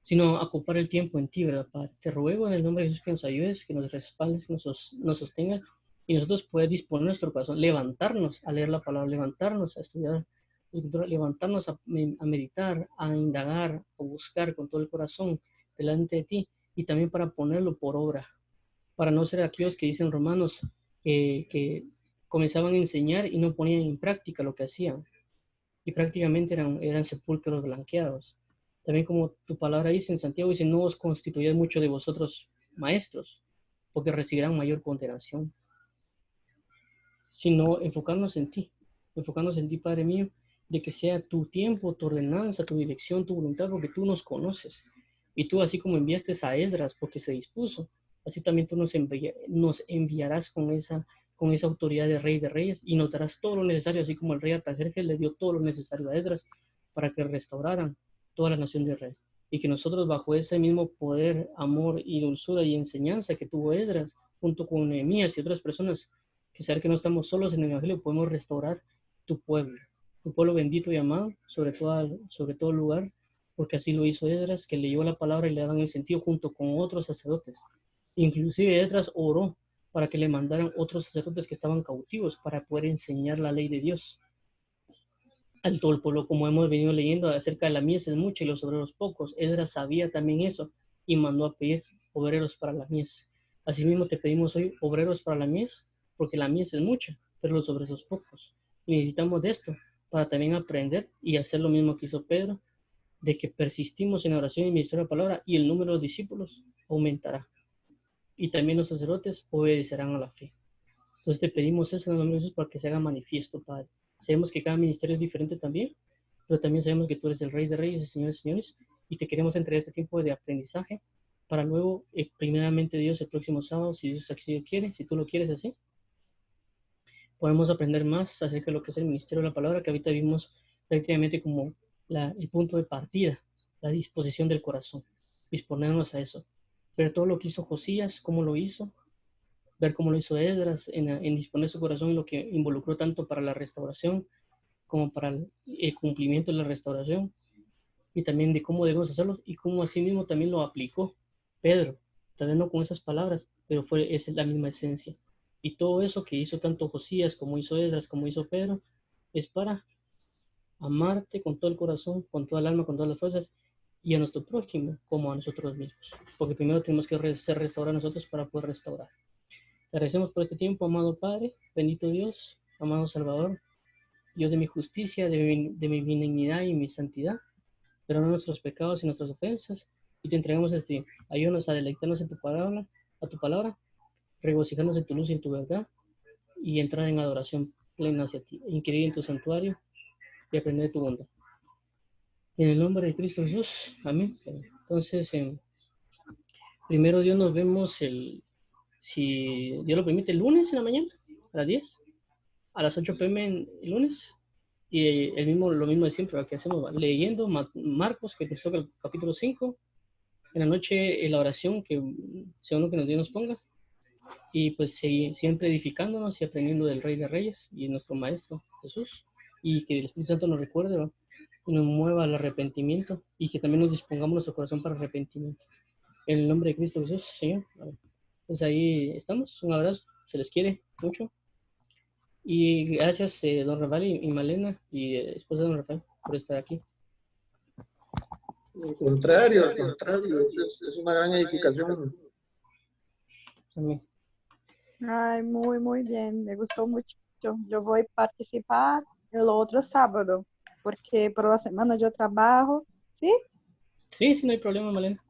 sino ocupar el tiempo en ti, ¿verdad, Padre? Te ruego en el nombre de Jesús que nos ayudes, que nos respaldes, que nos sostengas y nosotros poder disponer nuestro corazón, levantarnos a leer la palabra, levantarnos a estudiar la escritura, levantarnos a meditar, a indagar, a buscar con todo el corazón delante de ti y también para ponerlo por obra, para no ser aquellos que dicen Romanos que comenzaban a enseñar y no ponían en práctica lo que hacían y prácticamente eran sepulcros blanqueados. También como tu palabra dice en Santiago, dice, no os constituyáis mucho de vosotros maestros, porque recibirán mayor condenación, sino enfocarnos en ti, Padre mío, de que sea tu tiempo, tu ordenanza, tu dirección, tu voluntad, porque tú nos conoces. Y tú, así como enviaste a Esdras porque se dispuso, así también tú nos enviarás con esa autoridad de Rey de Reyes y nos darás todo lo necesario, así como el rey Artajerjes le dio todo lo necesario a Esdras para que restauraran toda la nación de Israel. Y que nosotros, bajo ese mismo poder, amor y dulzura y enseñanza que tuvo Esdras, junto con Nehemías y otras personas, que saber que no estamos solos en el Evangelio, podemos restaurar tu pueblo bendito y amado, sobre todo lugar, porque así lo hizo Esdras, que leyó la palabra y le daban el sentido junto con otros sacerdotes. Inclusive Esdras oró para que le mandaran otros sacerdotes que estaban cautivos para poder enseñar la ley de Dios al todo el pueblo, como hemos venido leyendo acerca de la mies es mucha y los obreros pocos. Esdras sabía también eso y mandó a pedir obreros para la mies. Asimismo te pedimos hoy obreros para la mies, porque la mies es mucha, pero los obreros pocos. Y necesitamos de esto para también aprender y hacer lo mismo que hizo Pedro, de que persistimos en oración y ministerio de la palabra y el número de discípulos aumentará. Y también los sacerdotes obedecerán a la fe. Entonces te pedimos eso en el nombre de Jesús para que se haga manifiesto, Padre. Sabemos que cada ministerio es diferente también, pero también sabemos que tú eres el Rey de Reyes y Señor de Señores, y te queremos entregar este tiempo de aprendizaje para luego, primeramente Dios, el próximo sábado, si Dios así quiere, si tú lo quieres así, podemos aprender más acerca de lo que es el ministerio de la palabra, que ahorita vimos prácticamente como el punto de partida, la disposición del corazón, disponernos a eso. Ver todo lo que hizo Josías, cómo lo hizo, ver cómo lo hizo Esdras en disponer su corazón, lo que involucró tanto para la restauración como para el cumplimiento de la restauración, y también de cómo debemos hacerlo y cómo así mismo también lo aplicó Pedro, tal vez no con esas palabras, pero es la misma esencia. Y todo eso que hizo tanto Josías como hizo Esdras, como hizo Pedro, es para amarte con todo el corazón, con toda el alma, con todas las fuerzas, y a nuestro prójimo como a nosotros mismos. Porque primero tenemos que ser restaurados nosotros para poder restaurar. Te agradecemos por este tiempo, amado Padre, bendito Dios, amado Salvador, Dios de mi justicia, de mi benignidad y mi santidad. Perdona nuestros pecados y nuestras ofensas. y te entregamos este. Ayúdanos a deleitarnos en a tu palabra, regocijarnos en tu luz y en tu verdad, y entrar en adoración plena hacia ti, inquirir en tu santuario y aprender de tu bondad. En el nombre de Cristo Jesús, amén. Entonces, primero Dios nos vemos si Dios lo permite, el lunes en la mañana, a las 10, a las 8 p.m. El lunes, y lo mismo de siempre, que hacemos leyendo Marcos, que nos toca el capítulo 5, en la noche la oración, que según lo que Dios nos ponga, y pues siempre edificándonos y aprendiendo del Rey de Reyes y nuestro Maestro Jesús, y que el Espíritu Santo nos recuerde, ¿no? Y nos mueva al arrepentimiento, y que también nos dispongamos nuestro corazón para arrepentimiento. En el nombre de Cristo Jesús, Señor. Pues ahí estamos. Un abrazo. Se les quiere mucho. Y gracias, don Rafael y Malena, y esposa de don Rafael, por estar aquí. Al contrario, es una gran edificación. Amén. Ay, muy bien, me gustó mucho. Yo voy a participar el otro sábado, porque por la semana yo trabajo, ¿sí? Sí, no hay problema, Malena.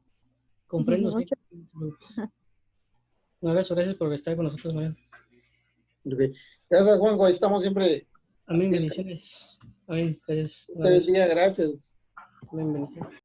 Comprendo, sí. Muchas Un abrazo, gracias por estar con nosotros, Malena. Okay. Gracias, Juanjo, ahí estamos siempre. Amén, bendiciones. Amén, gracias. Te bendiga, gracias. Amén, bendiciones.